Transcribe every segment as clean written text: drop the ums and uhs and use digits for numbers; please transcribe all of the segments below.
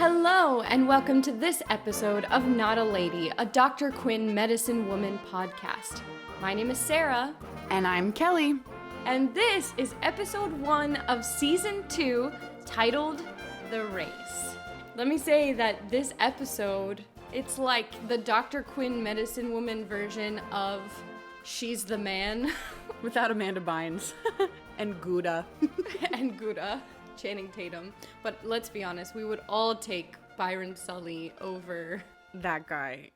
Hello, and welcome to this episode of Not a Lady, a Dr. Quinn Medicine Woman podcast. My name is Sarah. And I'm Kelly. And this is episode 1 of season 2, titled The Race. Let me say that this episode, it's like the Dr. Quinn Medicine Woman version of She's the Man. Without Amanda Bynes. And Gouda. And Gouda. Channing Tatum. But let's be honest, we would all take Byron Sully over that guy.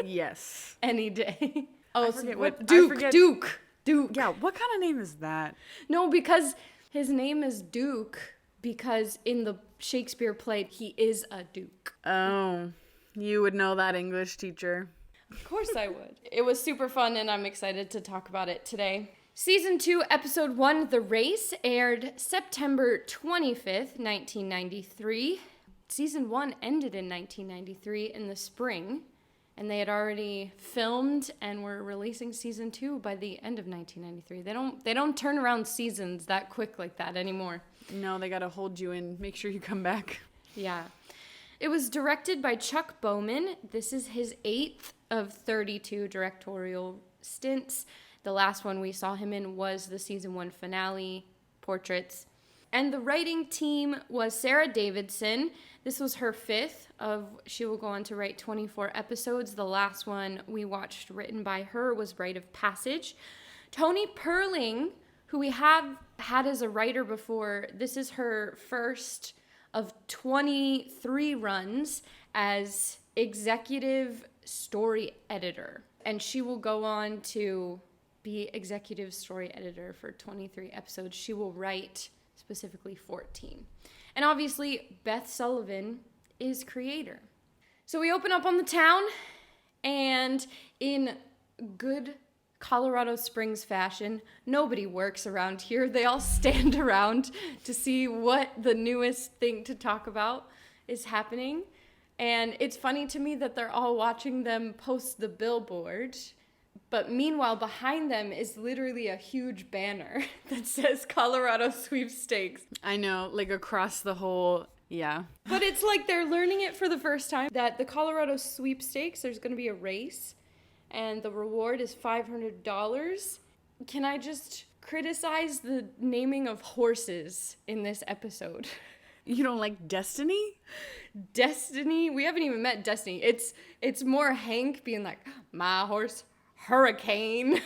Yes. any day. Oh, I forget what Duke. Yeah, what kind of name is that? No, because his name is Duke because in the Shakespeare play he is a duke. Oh, you would know that, English teacher. Of course I would. It was super fun and I'm excited to talk about it today. Season 2, Episode 1, The Race, aired September 25th, 1993. Season 1 ended in 1993 in the spring, and they had already filmed and were releasing Season 2 by the end of 1993. They don't turn around seasons that quick like that anymore. No, they gotta hold you in, make sure you come back. Yeah. It was directed by Chuck Bowman. This is his 8th of 32 directorial stints. The last one we saw him in was the season 1 finale, Portraits. And the writing team was Sarah Davidson. This was her 5th she will go on to write 24 episodes. The last one we watched written by her was Rite of Passage. Toni Perling, who we have had as a writer before, this is her first of 23 runs as executive story editor. And she will go on to be executive story editor for 23 episodes. She will write specifically 14. And obviously, Beth Sullivan is creator. So we open up on the town, and in good Colorado Springs fashion, nobody works around here. They all stand around to see what the newest thing to talk about is happening. And it's funny to me that they're all watching them post the billboard. But meanwhile, behind them is literally a huge banner that says Colorado Sweepstakes. I know, like across the whole, yeah. But it's like they're learning it for the first time that the Colorado Sweepstakes, there's going to be a race, and the reward is $500. Can I just criticize the naming of horses in this episode? You don't like Destiny? Destiny? We haven't even met Destiny. It's more Hank being like, my horse, Hurricane.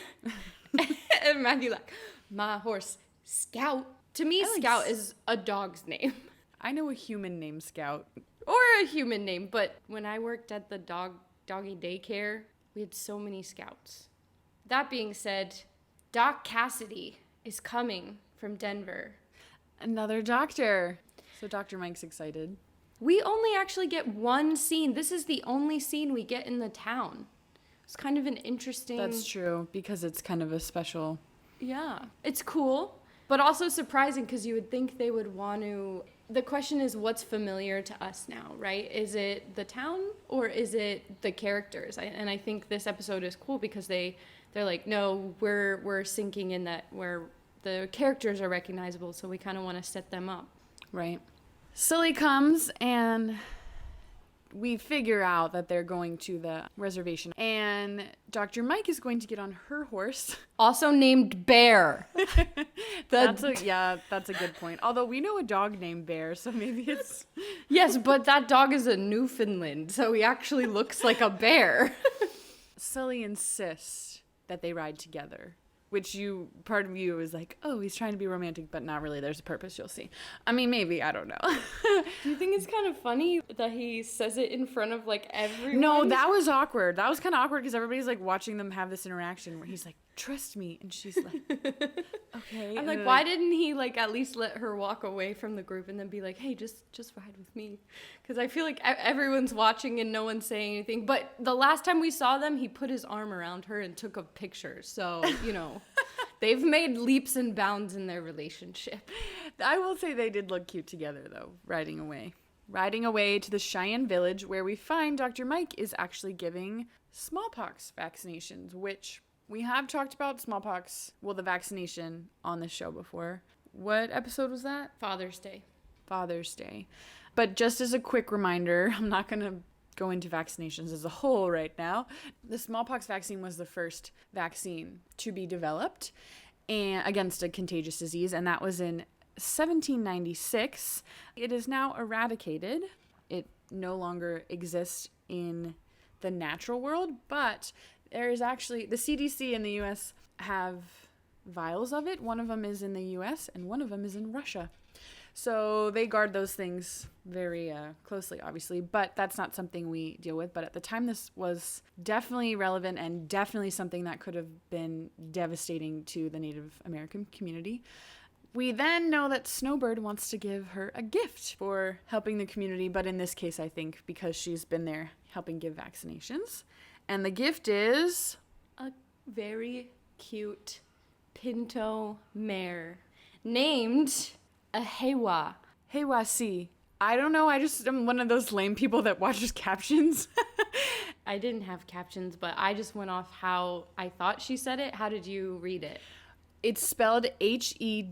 And Matthew like, my horse, Scout. To me, Scout is a dog's name. I know a human named Scout. Or a human name, but when I worked at the doggy daycare, we had so many Scouts. That being said, Doc Cassidy is coming from Denver. Another doctor. So Dr. Mike's excited. We only actually get one scene. This is the only scene we get in the town. It's kind of an interesting... That's true, because it's kind of a special... Yeah, it's cool, but also surprising because you would think they would want to... The question is, what's familiar to us now, right? Is it the town or is it the characters? And I think this episode is cool because they're like, no, we're sinking in that where the characters are recognizable, so we kind of want to set them up. Right. Sully comes and... we figure out that they're going to the reservation. And Dr. Mike is going to get on her horse. Also named Bear. That's a good point. Although we know a dog named Bear, so maybe it's... Yes, but that dog is a Newfoundland, so he actually looks like a bear. Sully insists that they ride together. Which part of you is like, oh, he's trying to be romantic, but not really. There's a purpose, you'll see. I mean, maybe, I don't know. Do you think it's kind of funny that he says it in front of, like, everyone? No, that was awkward. That was kind of awkward because everybody's, like, watching them have this interaction where he's like, trust me. And she's like, okay. I'm like, why didn't he, like, at least let her walk away from the group and then be like, hey, just ride with me? Because I feel like everyone's watching and no one's saying anything. But the last time we saw them, he put his arm around her and took a picture. So, you know, they've made leaps and bounds in their relationship. I will say they did look cute together, though, riding away to the Cheyenne village where we find Dr. Mike is actually giving smallpox vaccinations, which we have talked about the vaccination on the show before. What episode was that? Father's Day. But just as a quick reminder, I'm not going to go into vaccinations as a whole right now. The smallpox vaccine was the first vaccine to be developed and against a contagious disease, and that was in 1796. It is now eradicated. It no longer exists in the natural world, but there is actually, the CDC in the US have vials of it. One of them is in the US and one of them is in Russia. So they guard those things very closely, obviously, but that's not something we deal with. But at the time, this was definitely relevant and definitely something that could have been devastating to the Native American community. We then know that Snowbird wants to give her a gift for helping the community, but in this case, I think because she's been there helping give vaccinations. And the gift is a very cute pinto mare named a Hewa. Hewasi. I don't know. I'm one of those lame people that watches captions. I didn't have captions, but I just went off how I thought she said it. How did you read it? It's spelled Hewasi.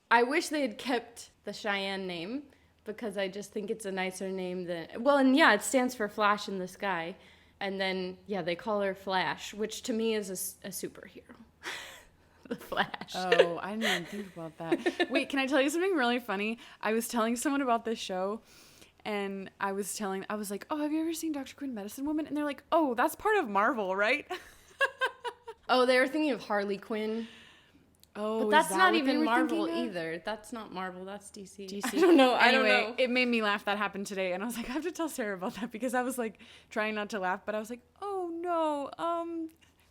I wish they had kept the Cheyenne name because I just think it's a nicer name than... Well, and yeah, it stands for Flash in the Sky. And then, yeah, they call her Flash, which to me is a superhero. The Flash. Oh, I didn't even think about that. Wait, can I tell you something really funny? I was telling someone about this show, and I was like, oh, have you ever seen Dr. Quinn, Medicine Woman? And they're like, oh, that's part of Marvel, right? Oh, they were thinking of Harley Quinn. Oh, but that's not even Marvel either. That's not Marvel, that's DC. I don't know. Anyway, it made me laugh. That happened today, and I was like, I have to tell Sarah about that because I was like trying not to laugh, but I was like, oh no.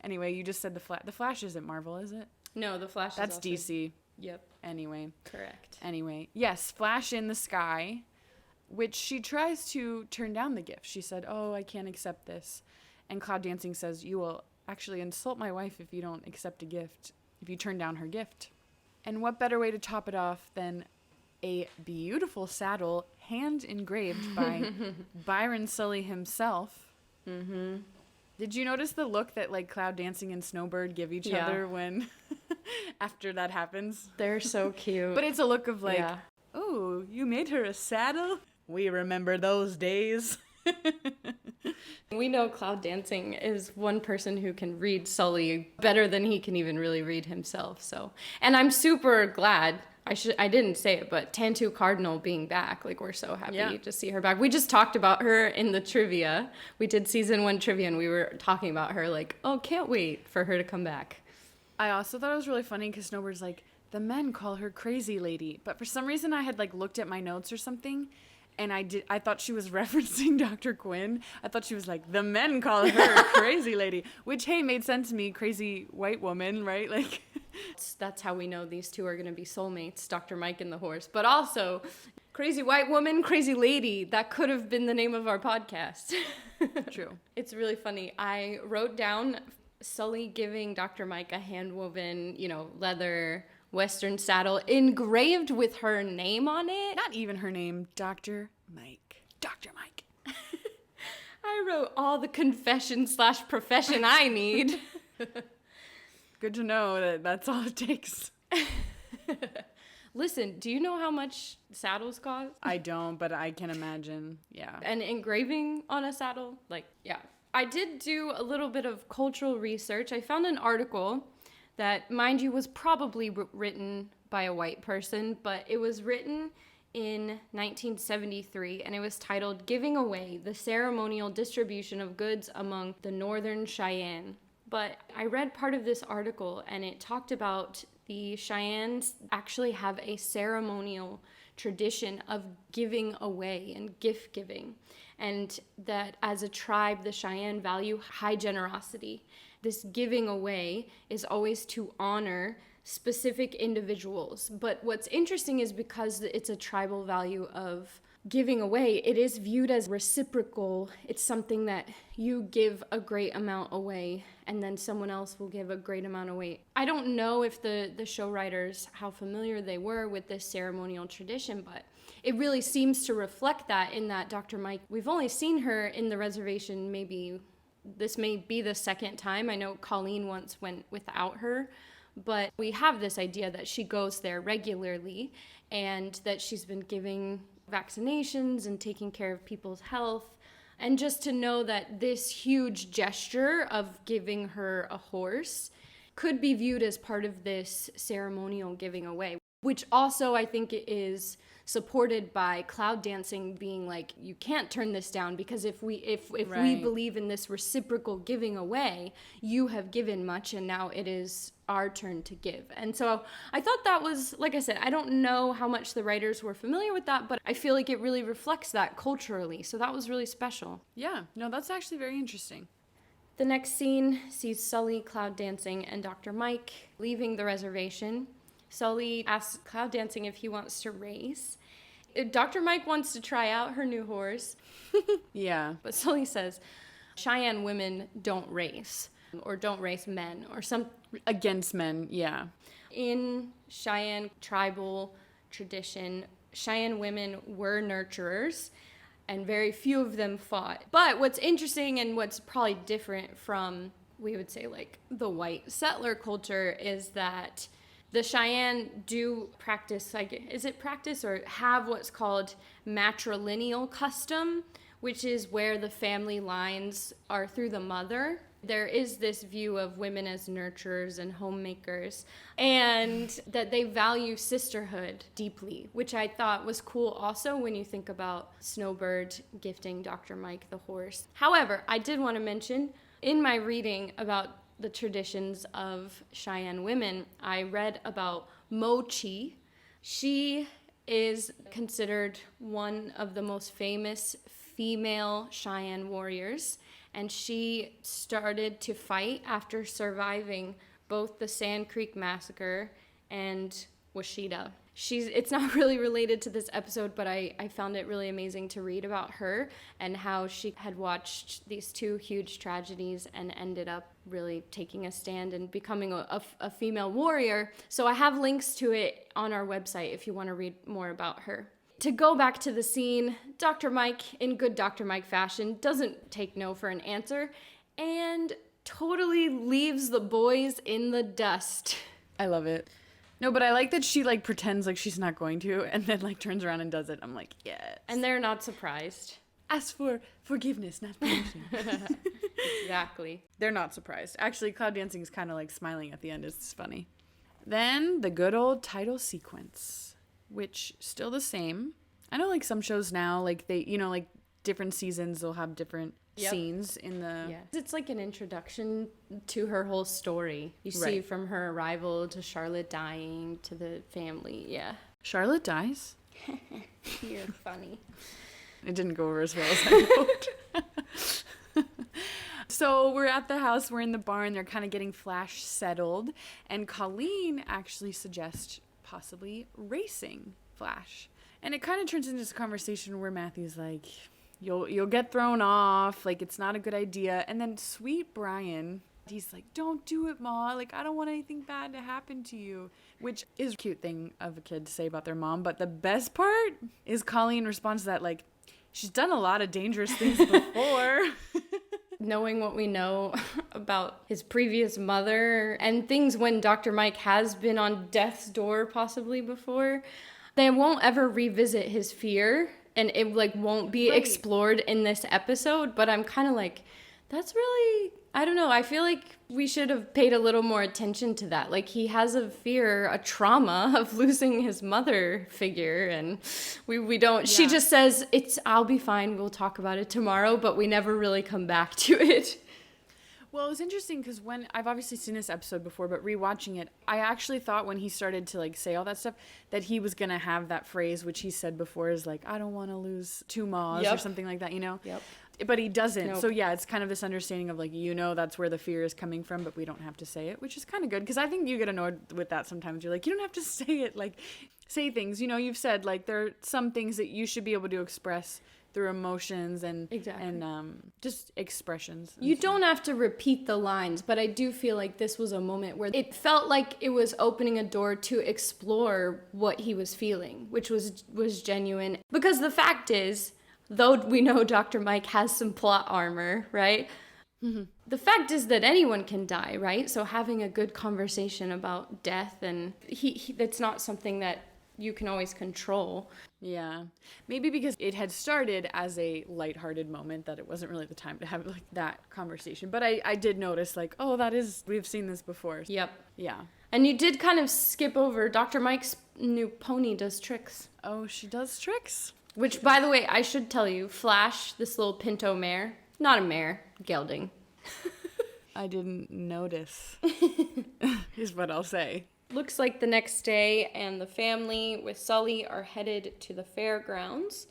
Anyway, you just said the Flash isn't Marvel, is it? No, the Flash That's is also... DC. Yep. Anyway. Correct. Anyway, yes, Flash in the Sky, which she tries to turn down the gift. She said, oh, I can't accept this. And Cloud Dancing says, you will actually insult my wife if you don't accept a gift, if you turn down her gift. And what better way to top it off than a beautiful saddle hand engraved by Byron Sully himself. Mm-hmm. Did you notice the look that like Cloud Dancing and Snowbird give each other when after that happens? They're so cute. But it's a look of like, oh, you made her a saddle? We remember those days. We know Cloud Dancing is one person who can read Sully better than he can even really read himself. So, and I'm super glad. I didn't say it, but Tantu Cardinal being back, like we're so happy to see her back. We just talked about her in the trivia. We did season 1 trivia and we were talking about her like, oh, can't wait for her to come back. I also thought it was really funny because Snowbird's like, the men call her crazy lady. But for some reason I had like looked at my notes or something and I thought she was referencing Dr. Quinn. I thought she was like, the men call her crazy lady, which, hey, made sense to me. Crazy white woman, right? Like... That's how we know these two are going to be soulmates, Dr. Mike and the horse. But also, crazy white woman, crazy lady. That could have been the name of our podcast. True. It's really funny. I wrote down Sully giving Dr. Mike a hand-woven, leather Western saddle engraved with her name on it. Not even her name, Dr. Mike. Dr. Mike. I wrote all the confession/profession I need. Good to know that that's all it takes. Listen, do you know how much saddles cost? I don't, but I can imagine. Yeah. And engraving on a saddle, I did do a little bit of cultural research. I found an article that, mind you, was probably written by a white person, but it was written in 1973, and it was titled "Giving Away: The Ceremonial Distribution of Goods Among the Northern Cheyenne." But I read part of this article and it talked about the Cheyennes actually have a ceremonial tradition of giving away and gift giving. And that as a tribe, the Cheyenne value high generosity. This giving away is always to honor specific individuals. But what's interesting is because it's a tribal value of giving away, it is viewed as reciprocal. It's something that you give a great amount away and then someone else will give a great amount away. I don't know if the show writers, how familiar they were with this ceremonial tradition, but it really seems to reflect that in that Dr. Mike, we've only seen her in the reservation maybe, this may be the second time. I know Colleen once went without her, but we have this idea that she goes there regularly and that she's been giving vaccinations and taking care of people's health. And just to know that this huge gesture of giving her a horse could be viewed as part of this ceremonial giving away, which also I think is supported by cloud dancing being like, you can't turn this down, because if we believe in this reciprocal giving away, you have given much and now it is our turn to give. And so I thought that was, like I said, I don't know how much the writers were familiar with that, but I feel like it really reflects that culturally. So that was really special. Yeah, no, that's actually very interesting. The next scene sees Sully, cloud dancing, and Dr. Mike leaving the reservation. Sully asks Cloud Dancing if he wants to race. Dr. Mike wants to try out her new horse. Yeah. But Sully says Cheyenne women don't race, or don't race men, or some... Against men, yeah. In Cheyenne tribal tradition, Cheyenne women were nurturers, and very few of them fought. But what's interesting and what's probably different from, we would say, like, the white settler culture is that the Cheyenne do practice, like, is it practice or have what's called matrilineal custom, which is where the family lines are through the mother. There is this view of women as nurturers and homemakers, and that they value sisterhood deeply, which I thought was cool also when you think about Snowbird gifting Dr. Mike the horse. However, I did want to mention, in my reading about the traditions of Cheyenne women, I read about Mochi. She is considered one of the most famous female Cheyenne warriors, and she started to fight after surviving both the Sand Creek Massacre and Washita. It's not really related to this episode, but I found it really amazing to read about her and how she had watched these two huge tragedies and ended up really taking a stand and becoming a female warrior. So I have links to it on our website if you want to read more about her. To go back to the scene, Dr. Mike, in good Dr. Mike fashion, doesn't take no for an answer and totally leaves the boys in the dust. I love it. No, but I like that she, like, pretends like she's not going to and then, like, turns around and does it. I'm like, yes. And they're not surprised. Ask for forgiveness, not punishing. Exactly. They're not surprised. Actually, Cloud Dancing is kind of, like, smiling at the end. It's funny. Then the good old title sequence, which still the same. I know, like, some shows now, like, they, you know, like, different seasons, they'll have different scenes in the... Yeah. It's like an introduction to her whole story. You see from her arrival to Charlotte dying to the family. Yeah. Charlotte dies? You're funny. It didn't go over as well as I hoped. So we're at the house, we're in the barn, they're kind of getting Flash settled, and Colleen actually suggests possibly racing Flash. And it kind of turns into this conversation where Matthew's like... You'll get thrown off, like, it's not a good idea. And then sweet Brian, he's like, don't do it, Ma. Like, I don't want anything bad to happen to you. Which is a cute thing of a kid to say about their mom. But the best part is Colleen responds to that, like, she's done a lot of dangerous things before. Knowing what we know about his previous mother and things when Dr. Mike has been on death's door possibly before, they won't ever revisit his fear. And it, like, won't be explored in this episode. But I'm kind of like, that's really, I don't know. I feel like we should have paid a little more attention to that. Like, he has a fear, a trauma of losing his mother figure. And we don't, she just says, I'll be fine. We'll talk about it tomorrow. But we never really come back to it. Well, it was interesting because when I've obviously seen this episode before, but rewatching it, I actually thought when he started to, like, say all that stuff that he was going to have that phrase, which he said before is like, I don't want to lose two maws or something like that, you know? Yep. But he doesn't. Nope. So, yeah, it's kind of this understanding of, like, you know, that's where the fear is coming from, but we don't have to say it, which is kind of good because I think you get annoyed with that sometimes. You're like, you don't have to say it. Like, say things. You know, you've said, like, there are some things that you should be able to express through emotions and just expressions. You don't have to repeat the lines, but I do feel like this was a moment where it felt like it was opening a door to explore what he was feeling, which was genuine. Because the fact is, though we know Dr. Mike has some plot armor, right? Mm-hmm. The fact is that anyone can die, right? So having a good conversation about death, and he that's not something that you can always control. Yeah. Maybe because it had started as a lighthearted moment that it wasn't really the time to have like that conversation. But I did notice like, oh, we've seen this before. Yep. Yeah. And you did kind of skip over Dr. Mike's new pony does tricks. Oh, she does tricks? Which, by the way, I should tell you, Flash, this little pinto mare, not a mare, gelding. I didn't notice, is what I'll say. Looks like the next day, and the family with Sully are headed to the fairgrounds.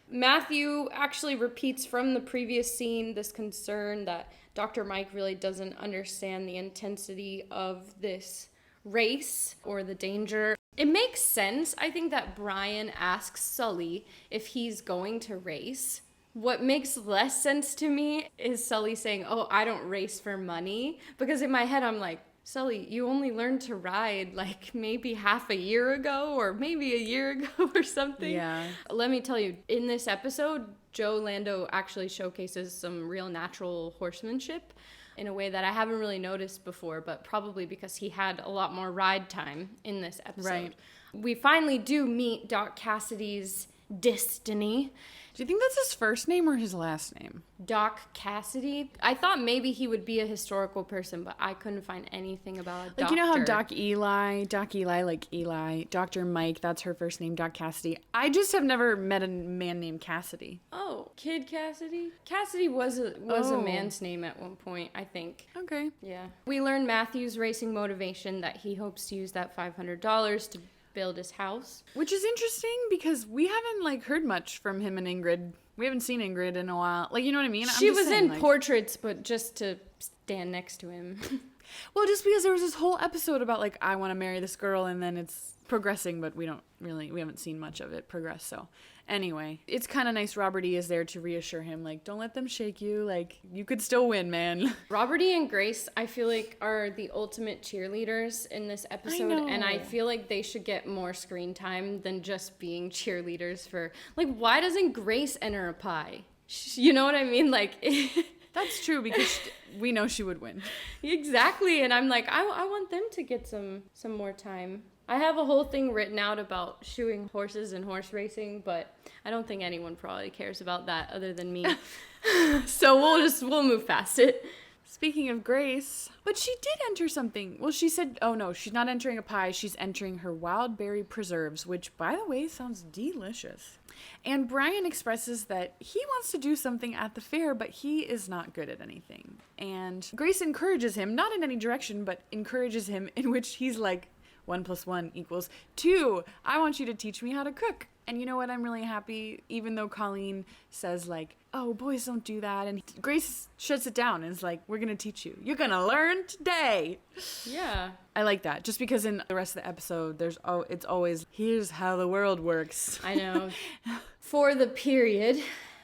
Matthew actually repeats from the previous scene this concern that Dr. Mike really doesn't understand the intensity of this race or the danger. It makes sense. I think that Brian asks Sully if he's going to race. What makes less sense to me is Sully saying, oh, I don't race for money. Because in my head, I'm like, Sully, you only learned to ride like maybe half a year ago or maybe a year ago or something. Yeah. Let me tell you, in this episode, Joe Lando actually showcases some real natural horsemanship in a way that I haven't really noticed before, but probably because he had a lot more ride time in this episode. Right. We finally do meet Doc Cassidy's destiny. Do you think that's his first name or his last name? Doc Cassidy. I thought maybe he would be a historical person, but I couldn't find anything about a doctor. Like, you know how Doc Eli, like Eli, Dr. Mike, that's her first name, Doc Cassidy. I just have never met a man named Cassidy. Oh, Kid Cassidy? Cassidy was a man's name at one point, I think. Okay. Yeah. We learn Matthew's racing motivation that he hopes to use that $500 to build his house. Which is interesting because we haven't like heard much from him and Ingrid. We haven't seen Ingrid in a while. Like, you know what I mean? She was in portraits, but just to stand next to him. Well, just because there was this whole episode about like, I want to marry this girl, and then it's progressing, but we haven't seen much of it progress. So anyway, it's kind of nice Robert E is there to reassure him, like, don't let them shake you. Like, you could still win, man. Robert E and Grace, I feel like, are the ultimate cheerleaders in this episode. And I feel like they should get more screen time than just being cheerleaders for, like, why doesn't Grace enter a pie? You know what I mean? Like... That's true, because we know she would win. Exactly, and I'm like, I want them to get some more time. I have a whole thing written out about shoeing horses and horse racing, but I don't think anyone probably cares about that other than me. So we'll move past it. Speaking of Grace, but she did enter something. Well, she said, oh no, she's not entering a pie. She's entering her wild berry preserves, which, by the way, sounds delicious. And Brian expresses that he wants to do something at the fair, but he is not good at anything. And Grace encourages him, not in any direction, but encourages him in which he's like, 1 + 1 = 2. I want you to teach me how to cook. And you know what? I'm really happy, even though Colleen says, like, oh, boys don't do that. And Grace shuts it down and is like, we're going to teach you. You're going to learn today. Yeah. I like that. Just because in the rest of the episode, it's always, here's how the world works. I know. For the period,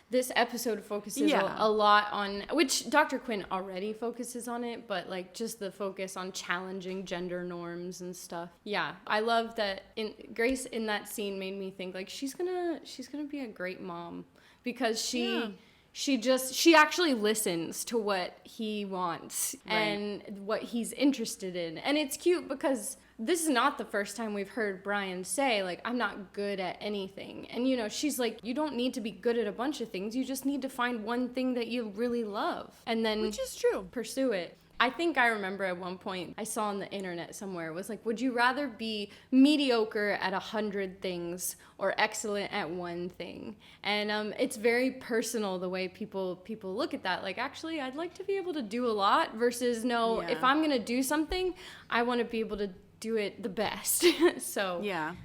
this episode focuses a lot on, which Dr. Quinn already focuses on it, but like just the focus on challenging gender norms and stuff. Yeah, I love that. Grace in that scene made me think like she's gonna be a great mom because she actually listens to what he wants and what he's interested in, and it's cute because this is not the first time we've heard Brian say, like, I'm not good at anything. And, you know, she's like, you don't need to be good at a bunch of things. You just need to find one thing that you really love. And then... Which is true. Pursue it. I think I remember at one point I saw on the internet somewhere, it was like, would you rather be mediocre at 100 things or excellent at one thing? And it's very personal the way people look at that. Like, actually, I'd like to be able to do a lot versus if I'm going to do something, I want to be able to do it the best. So yeah,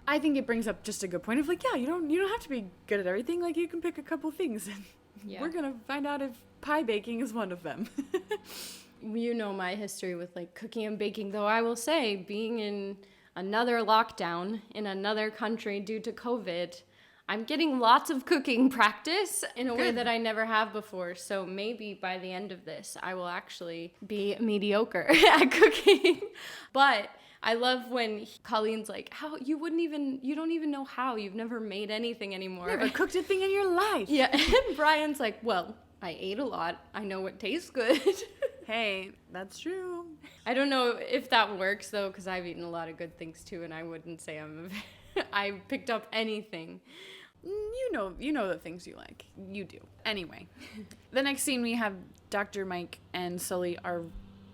I think it brings up just a good point of like, yeah, you don't have to be good at everything. Like, you can pick a couple things, and we're gonna find out if pie baking is one of them. You know my history with like cooking and baking, though I will say, being in another lockdown in another country due to COVID, I'm getting lots of cooking practice in a way that I never have before. So maybe by the end of this, I will actually be mediocre at cooking. But I love when Colleen's like, how you don't even know how. You've never made anything anymore. Never cooked a thing in your life. Yeah. And Brian's like, well, I ate a lot. I know what tastes good. Hey, that's true. I don't know if that works though, because I've eaten a lot of good things too, and I wouldn't say I'm I picked up anything. You know the things you like. You do. Anyway, the next scene we have Dr. Mike and Sully are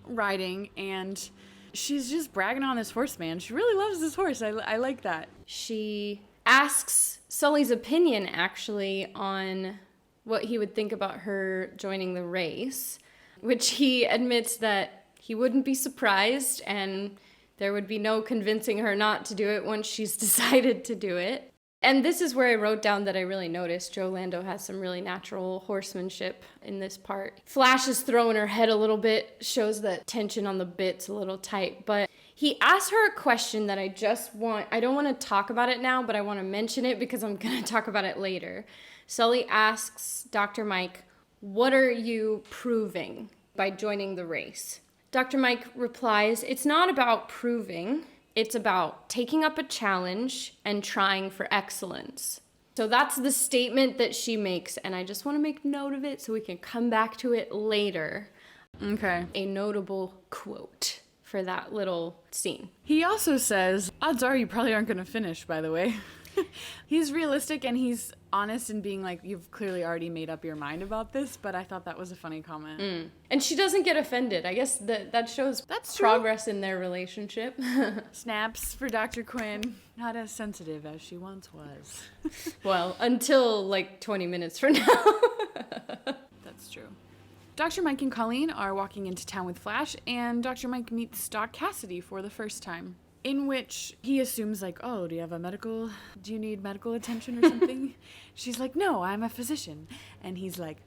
riding, and she's just bragging on this horse, man. She really loves this horse. I like that. She asks Sully's opinion, actually, on what he would think about her joining the race, which he admits that he wouldn't be surprised, and there would be no convincing her not to do it once she's decided to do it. And this is where I wrote down that I really noticed Joe Lando has some really natural horsemanship in this part. Flash is throwing her head a little bit, shows that tension on the bit's a little tight, but he asked her a question that I don't want to talk about it now, but I want to mention it because I'm going to talk about it later. Sully asks Dr. Mike, "What are you proving by joining the race?" Dr. Mike replies, "It's not about proving. It's about taking up a challenge and trying for excellence." So that's the statement that she makes, and I just want to make note of it so we can come back to it later. Okay. A notable quote for that little scene. He also says, odds are you probably aren't going to finish, by the way. He's realistic and he's honest in being like, you've clearly already made up your mind about this, but I thought that was a funny comment. And she doesn't get offended. I guess that shows That's true. progress in their relationship. Snaps for Dr. Quinn. Not as sensitive as she once was. Well, until like 20 minutes from now. That's true. Dr. Mike and Colleen are walking into town with Flash, and Dr. Mike meets Doc Cassidy for the first time, in which he assumes, like, oh, do you need medical attention or something? She's like, no, I'm a physician. And he's like,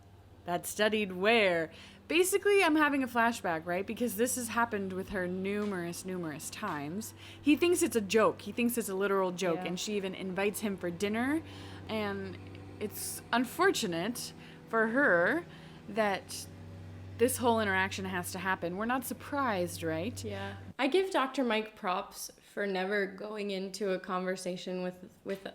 that's studied where? Basically, I'm having a flashback, right? Because this has happened with her numerous times. He thinks it's a joke. He thinks it's a literal joke. Yeah. And she even invites him for dinner. And it's unfortunate for her that this whole interaction has to happen. We're not surprised, right? Yeah. I give Dr. Mike props for never going into a conversation with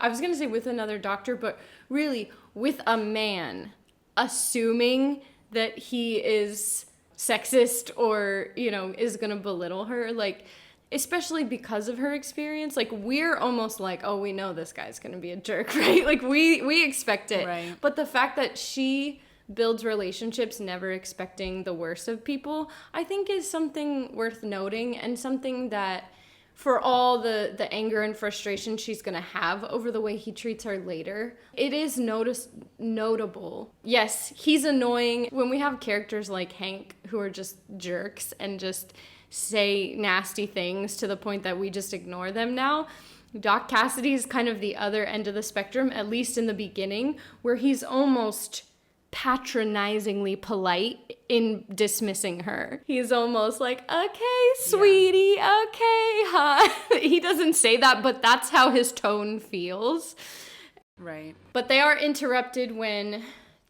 I was going to say with another doctor, but really with a man, assuming that he is sexist or, is going to belittle her. Like, especially because of her experience, like, we're almost like, oh, we know this guy's going to be a jerk, right? Like, we expect it. Right. But the fact that she builds relationships never expecting the worst of people, I think is something worth noting, and something that, for all the anger and frustration she's going to have over the way he treats her later, it is notable. Yes, he's annoying. When we have characters like Hank who are just jerks and just say nasty things to the point that we just ignore them now, Doc Cassidy is kind of the other end of the spectrum, at least in the beginning, where he's almost patronizingly polite in dismissing her. He's almost like, okay, sweetie, okay, huh? He doesn't say that, but that's how his tone feels. Right. But they are interrupted when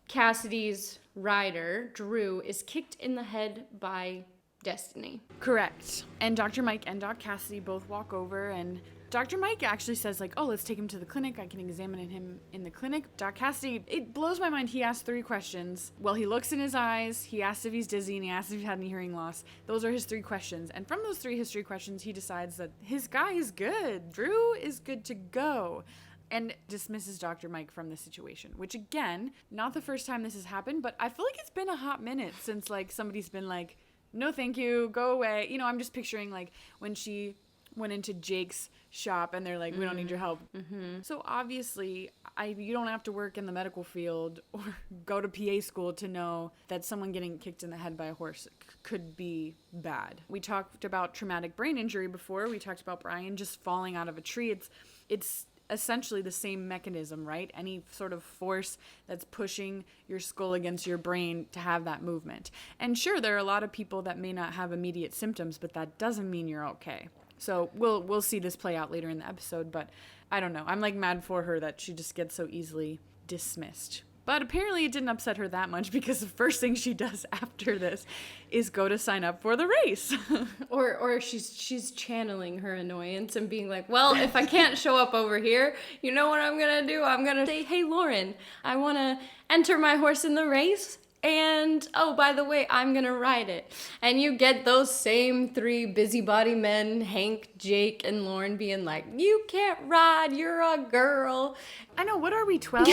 Cassidy's rider, Drew, is kicked in the head by Destiny. Correct. And Dr. Mike and Doc Cassidy both walk over, and Dr. Mike actually says, like, oh, let's take him to the clinic. I can examine him in the clinic. Doc Cassidy, it blows my mind. He asks 3 questions. Well, he looks in his eyes. He asks if he's dizzy, and he asks if he had any hearing loss. Those are his 3 questions. And from those 3 history questions, he decides that his guy is good. Drew is good to go. And dismisses Dr. Mike from the situation, which, again, not the first time this has happened, but I feel like it's been a hot minute since, like, somebody's been like, no, thank you, go away. I'm just picturing, like, when she went into Jake's shop and they're like, we don't need your help. Mm-hmm. So obviously, you don't have to work in the medical field or go to PA school to know that someone getting kicked in the head by a horse could be bad. We talked about traumatic brain injury before. We talked about Brian just falling out of a tree. It's essentially the same mechanism, right? Any sort of force that's pushing your skull against your brain to have that movement. And sure, there are a lot of people that may not have immediate symptoms, but that doesn't mean you're okay. So we'll see this play out later in the episode, but I don't know. I'm like mad for her that she just gets so easily dismissed. But apparently it didn't upset her that much, because the first thing she does after this is go to sign up for the race. Or she's channeling her annoyance and being like, well, if I can't show up over here, you know what I'm going to do? I'm going to say, hey, Lauren, I want to enter my horse in the race. And, oh, by the way, I'm gonna ride it. And you get those same three busybody men, Hank, Jake, and Lauren, being like, you can't ride, you're a girl. I know, what are we, 12?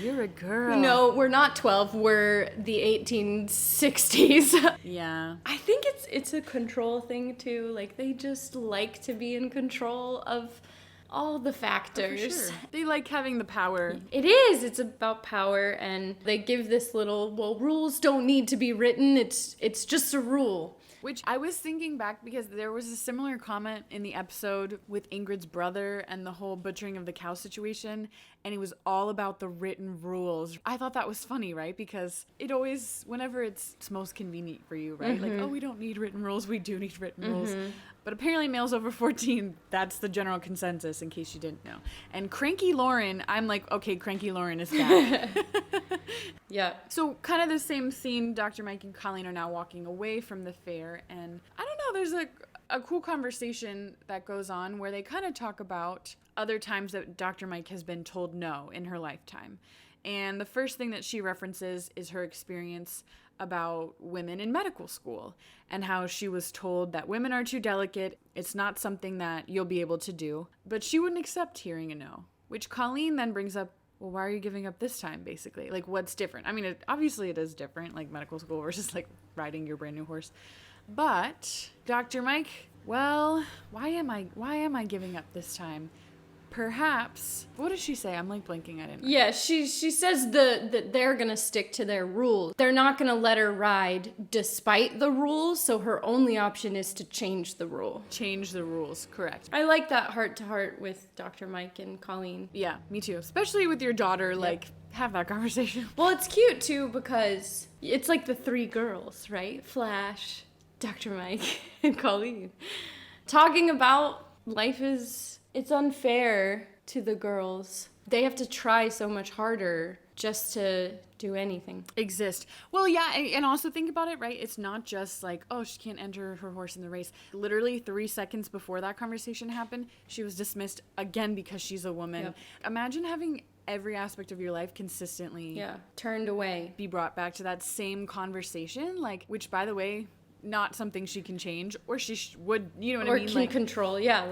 You're a girl. No, we're not 12, we're the 1860s. Yeah. I think it's a control thing, too. Like, they just like to be in control of all the factors. Oh, for sure. They like having the power. It is. It's about power, and they give this little, well, rules don't need to be written. It's just a rule. Which I was thinking back because there was a similar comment in the episode with Ingrid's brother and the whole butchering of the cow situation, and it was all about the written rules. I thought that was funny, right? Because it always, whenever it's most convenient for you, right? Like, oh, we don't need written rules. We do need written rules. But apparently males over 14, that's the general consensus, in case you didn't know. And Cranky Lauren, I'm like, okay, Cranky Lauren is bad. Yeah. So kind of the same scene, Dr. Mike and Colleen are now walking away from the fair, and I don't know, there's a cool conversation that goes on where they kind of talk about other times that Dr. Mike has been told no in her lifetime. And the first thing that she references is her experience about women in medical school and how she was told that women are too delicate, it's not something that you'll be able to do, but she wouldn't accept hearing a no, which Colleen then brings up, well, why are you giving up this time, basically? Like, what's different? I mean, obviously it is different, like medical school versus like riding your brand new horse. But Dr. Mike, well, why am I giving up this time? Perhaps, what does she say? I'm like blinking at it. Yeah, she says that they're gonna stick to their rules. They're not gonna let her ride despite the rules, so her only option is to change the rule. Change the rules, correct. I like that heart-to-heart with Dr. Mike and Colleen. Yeah, me too. Especially with your daughter, like, have that conversation. Well, it's cute, too, because it's like the three girls, right? Flash, Dr. Mike, and Colleen. Talking about life it's unfair to the girls. They have to try so much harder just to do anything. Exist. Well, yeah, and also think about it, right? It's not just like, oh, she can't enter her horse in the race. Literally 3 seconds before that conversation happened, she was dismissed again because she's a woman. Yep. Imagine having every aspect of your life consistently turned away. Be brought back to that same conversation, like, which, by the way, not something she can change, or she would, you know what I mean? Or can like, control, yeah,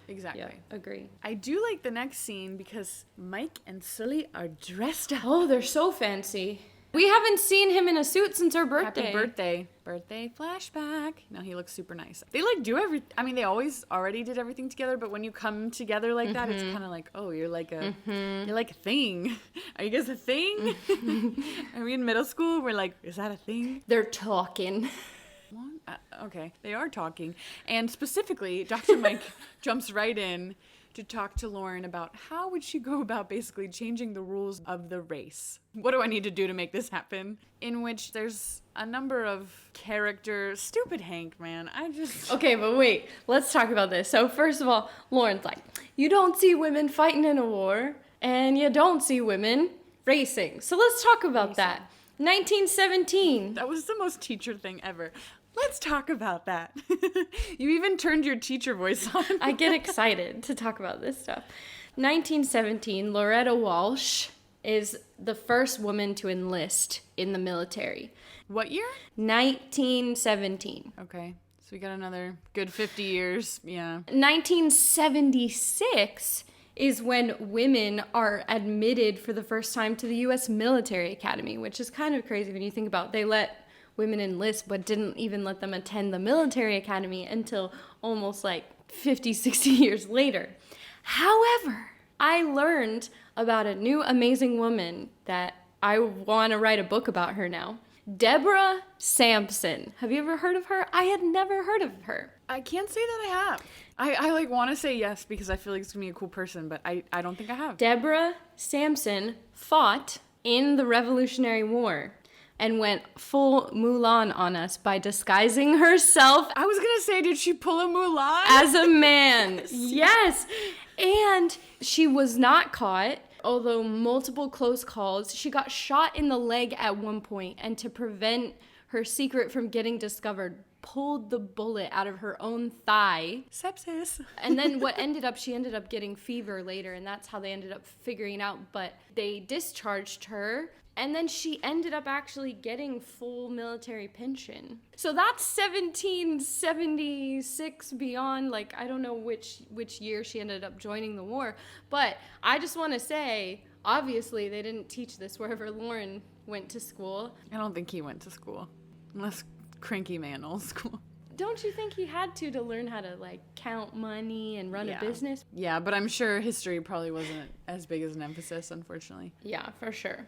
exactly. Yeah, agree. I do like the next scene because Mike and Sully are dressed up. Oh, they're so fancy. We haven't seen him in a suit since our birthday. Happy birthday. Birthday flashback. No, he looks super nice. They like do they always already did everything together, but when you come together like that, it's kind of like, oh, you're like a thing. Are you guys a thing? Are we in middle school? We're like, is that a thing? They're talking. Okay, they are talking. And specifically, Dr. Mike jumps right in to talk to Lauren about how would she go about basically changing the rules of the race. What do I need to do to make this happen? In which there's a number of characters. Stupid Hank, man. Okay, but wait. Let's talk about this. So first of all, Lauren's like, you don't see women fighting in a war, and you don't see women racing. So let's talk about that. 1917. That was the most teacher thing ever. Let's talk about that. You even turned your teacher voice on. I get excited to talk about this stuff. 1917, Loretta Walsh is the first woman to enlist in the military. What year? 1917. Okay. So we got another good 50 years. Yeah. 1976 is when women are admitted for the first time to the U.S. Military Academy, which is kind of crazy when you think about it. They let women enlist, but didn't even let them attend the military academy until almost like 50, 60 years later. However, I learned about a new amazing woman that I want to write a book about her now. Deborah Sampson. Have you ever heard of her? I had never heard of her. I can't say that I have. I like want to say yes because I feel like it's going to be a cool person, but I don't think I have. Deborah Sampson fought in the Revolutionary War and went full Mulan on us by disguising herself. I was going to say, did she pull a Mulan? As a man. Yes. And she was not caught, although multiple close calls. She got shot in the leg at one point, and to prevent her secret from getting discovered, pulled the bullet out of her own thigh. Sepsis. And then she ended up getting fever later, and that's how they ended up figuring out. But they discharged her, and then she ended up actually getting full military pension. So that's 1776 beyond, like, I don't know which year she ended up joining the war. But I just want to say, obviously, they didn't teach this wherever Lauren went to school. I don't think he went to school. Unless Cranky Man school. Don't you think he had to learn how to, like, count money and run a business? Yeah, but I'm sure history probably wasn't as big as an emphasis, unfortunately. Yeah, for sure.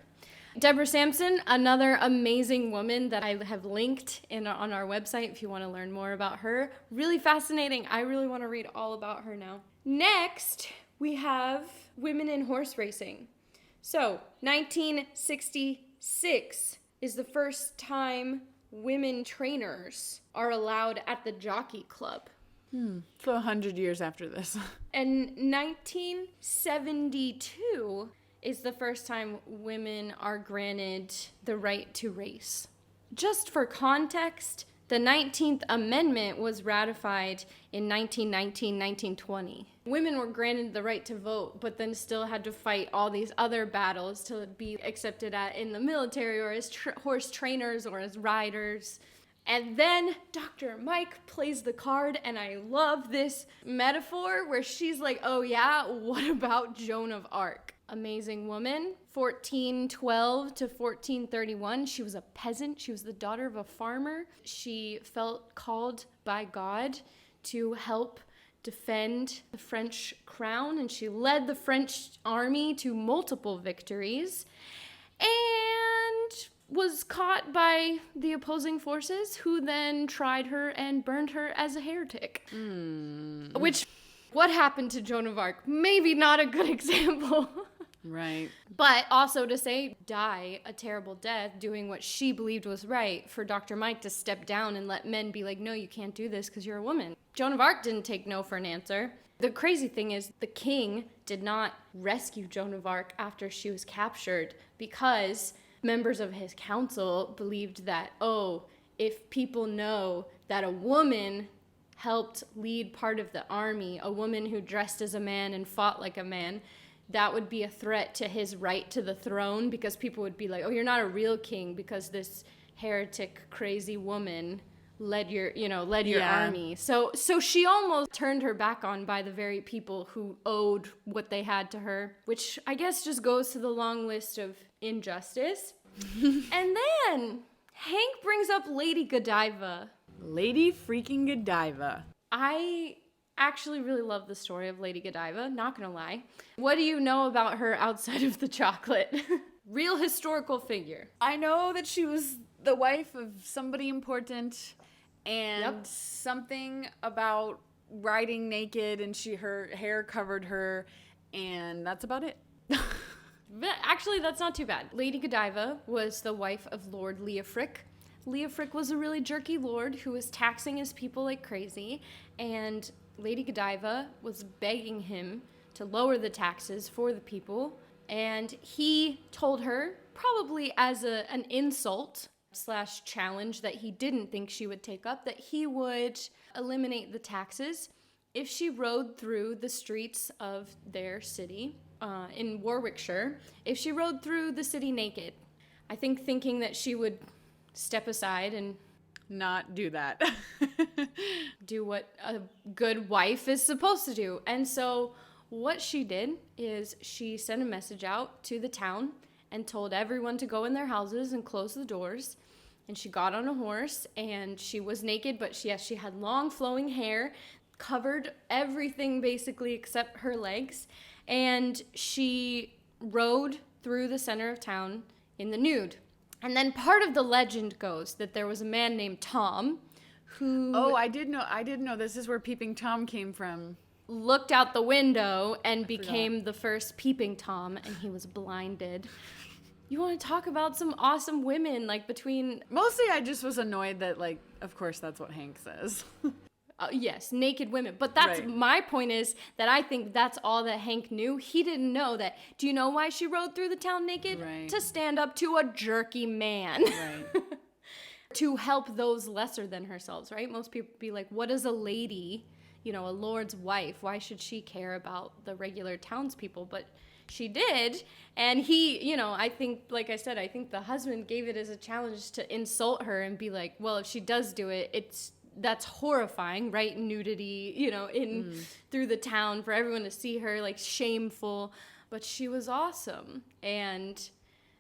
Deborah Sampson, another amazing woman that I have linked on our website if you want to learn more about her. Really fascinating. I really want to read all about her now. Next, we have women in horse racing. So, 1966 is the first time women trainers are allowed at the jockey club. So 100 years after this. And 1972 is the first time women are granted the right to race. Just for context, the 19th Amendment was ratified in 1920. Women were granted the right to vote, but then still had to fight all these other battles to be accepted in the military or as horse trainers or as riders. And then Dr. Mike plays the card, and I love this metaphor where she's like, oh yeah, what about Joan of Arc? Amazing woman, 1412 to 1431. She was a peasant. She was the daughter of a farmer. She felt called by God to help defend the French crown, and she led the French army to multiple victories and was caught by the opposing forces, who then tried her and burned her as a heretic. Which, what happened to Joan of Arc? Maybe not a good example. Right. But also to say, die a terrible death doing what she believed was right, for Dr. Mike to step down and let men be like, no, you can't do this because you're a woman. Joan of Arc didn't take no for an answer. The crazy thing is, the king did not rescue Joan of Arc after she was captured because members of his council believed that, oh, if people know that a woman helped lead part of the army, a woman who dressed as a man and fought like a man, that would be a threat to his right to the throne, because people would be like, oh, you're not a real king because this heretic crazy woman led your army. So she almost turned her back on by the very people who owed what they had to her, which I guess just goes to the long list of injustice. And then Hank brings up Lady Godiva. Lady freaking Godiva. I actually really love the story of Lady Godiva, not gonna lie. What do you know about her outside of the chocolate? Real historical figure. I know that she was the wife of somebody important, and something about riding naked, and her hair covered her, and that's about it. Actually, that's not too bad. Lady Godiva was the wife of Lord Leofric. Leofric was a really jerky lord who was taxing his people like crazy, and Lady Godiva was begging him to lower the taxes for the people, and he told her, probably as an insult / challenge that he didn't think she would take up, that he would eliminate the taxes if she rode through the streets of their city in Warwickshire, if she rode through the city naked. I think thinking that she would step aside and not do that. do what a good wife is supposed to do. And so what she did is she sent a message out to the town and told everyone to go in their houses and close the doors. And she got on a horse, and she was naked, but she had long flowing hair, covered everything basically except her legs. And she rode through the center of town in the nude. And then part of the legend goes that there was a man named Tom who... Oh, I did know this is where Peeping Tom came from. Looked out the window and became the first Peeping Tom, and he was blinded. You want to talk about some awesome women, like between... Mostly I just was annoyed that, like, of course that's what Hank says. Yes, naked women. But that's right. My point is that I think that's all that Hank knew. He didn't know that. Do you know why she rode through the town naked? Right. To stand up to a jerky man. Right. to help those lesser than herself, right? Most people be like, what is a lady, a lord's wife? Why should she care about the regular townspeople? But she did. And he, I think, like I said, I think the husband gave it as a challenge to insult her and be like, well, if she does do it, that's horrifying, right? Nudity, through the town for everyone to see her, like, shameful. But she was awesome. And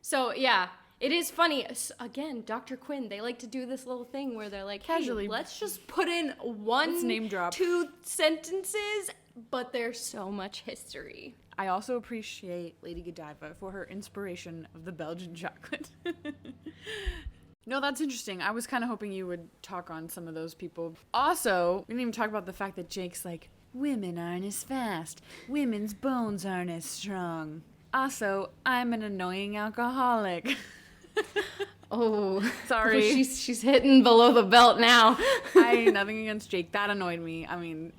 so, yeah, it is funny. Again, Dr. Quinn, they like to do this little thing where they're like, casually, hey, let's just put in name drop 2 sentences, but there's so much history. I also appreciate Lady Godiva for her inspiration of the Belgian chocolate. No, that's interesting. I was kind of hoping you would talk on some of those people. Also, we didn't even talk about the fact that Jake's like, women aren't as fast. Women's bones aren't as strong. Also, I'm an annoying alcoholic. Oh, sorry. She's hitting below the belt now. Nothing against Jake. That annoyed me. I mean,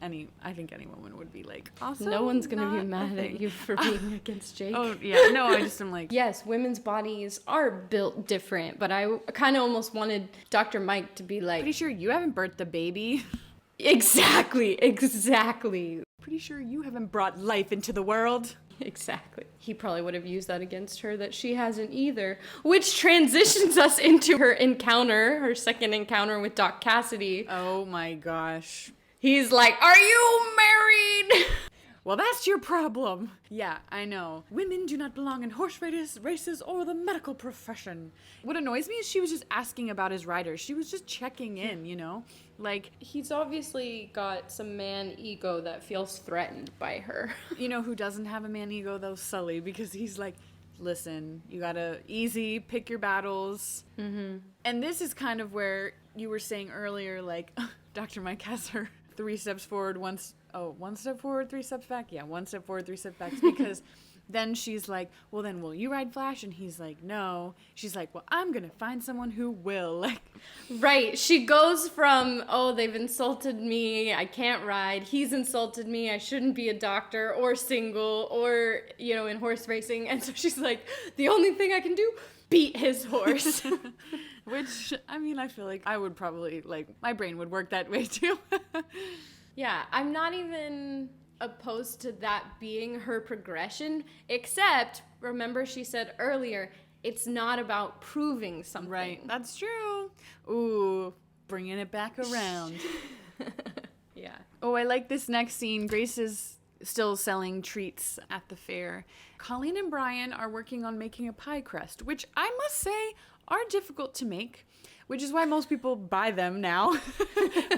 I think any woman would be like, also, no one's going to be mad at you for being against Jake. Oh, yeah. No, I just am like. Yes, women's bodies are built different, but I kind of almost wanted Dr. Mike to be like. Pretty sure you haven't birthed a baby. Exactly. Pretty sure you haven't brought life into the world. Exactly. He probably would have used that against her, that she hasn't either. Which transitions us into her second encounter with Doc Cassidy. Oh my gosh. He's like, are you married? Well, that's your problem. Yeah, I know. Women do not belong in horse races or the medical profession. What annoys me is she was just asking about his riders. She was just checking in, Like, he's obviously got some man ego that feels threatened by her. You know who doesn't have a man ego, though? Sully, because he's like, listen, you gotta pick your battles. Mm-hmm. And this is kind of where you were saying earlier, like, Dr. Mike has her 3 steps forward, 1 step forward, 3 steps back. Yeah, 1 step forward, 3 steps back. Because then she's like, well, then will you ride Flash? And he's like, no. She's like, well, I'm going to find someone who will. Like, right. She goes from, oh, they've insulted me. I can't ride. He's insulted me. I shouldn't be a doctor or single or, in horse racing. And so she's like, the only thing I can do, beat his horse. Which, I mean, I feel like I would probably, my brain would work that way too. Yeah, I'm not even opposed to that being her progression, except, remember she said earlier, it's not about proving something. Right, that's true. Ooh, bringing it back around. Yeah. Oh, I like this next scene. Grace is still selling treats at the fair. Colleen and Brian are working on making a pie crust, which I must say are difficult to make, which is why most people buy them now,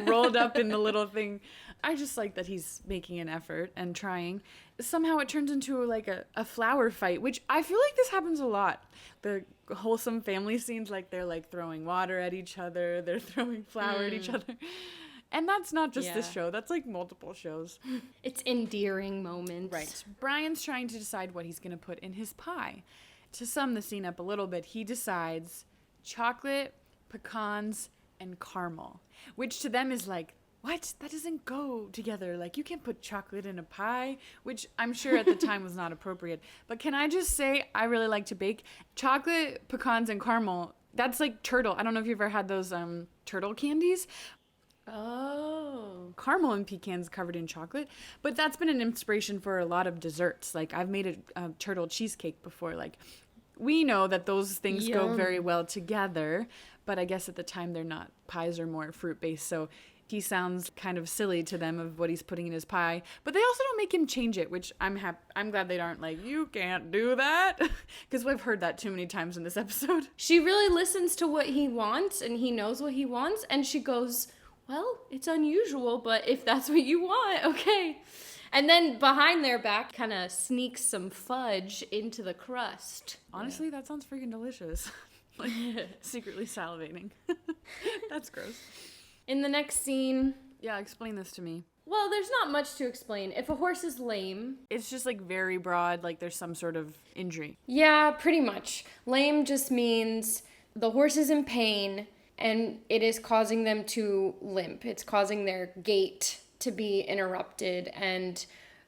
rolled up in the little thing. I just like that he's making an effort and trying. Somehow it turns into a flower fight, which I feel like this happens a lot. The wholesome family scenes, they're throwing water at each other, they're throwing flour at each other. And that's not just this show, that's multiple shows. It's endearing moments. Right. Brian's trying to decide what he's going to put in his pie. To sum the scene up a little bit, he decides chocolate, pecans, and caramel, which to them is like, what? That doesn't go together. You can't put chocolate in a pie, which I'm sure at the time was not appropriate. But can I just say, I really like to bake. Chocolate, pecans, and caramel, that's like turtle. I don't know if you've ever had those turtle candies. Oh. Caramel and pecans covered in chocolate. But that's been an inspiration for a lot of desserts. I've made a turtle cheesecake before. We know that those things go very well together. But I guess at the time they're not. Pies are more fruit-based, so he sounds kind of silly to them of what he's putting in his pie. But they also don't make him change it, which I'm glad they aren't like, you can't do that. Because we've heard that too many times in this episode. She really listens to what he wants, and he knows what he wants, and she goes, well, it's unusual, but if that's what you want, okay. And then behind their back kind of sneaks some fudge into the crust. Honestly, that sounds freaking delicious. Secretly salivating. That's gross. In the next scene... Yeah, explain this to me. Well, there's not much to explain. If a horse is lame... It's just very broad, there's some sort of injury. Yeah, pretty much. Lame just means the horse is in pain and it is causing them to limp. It's causing their gait to be interrupted, and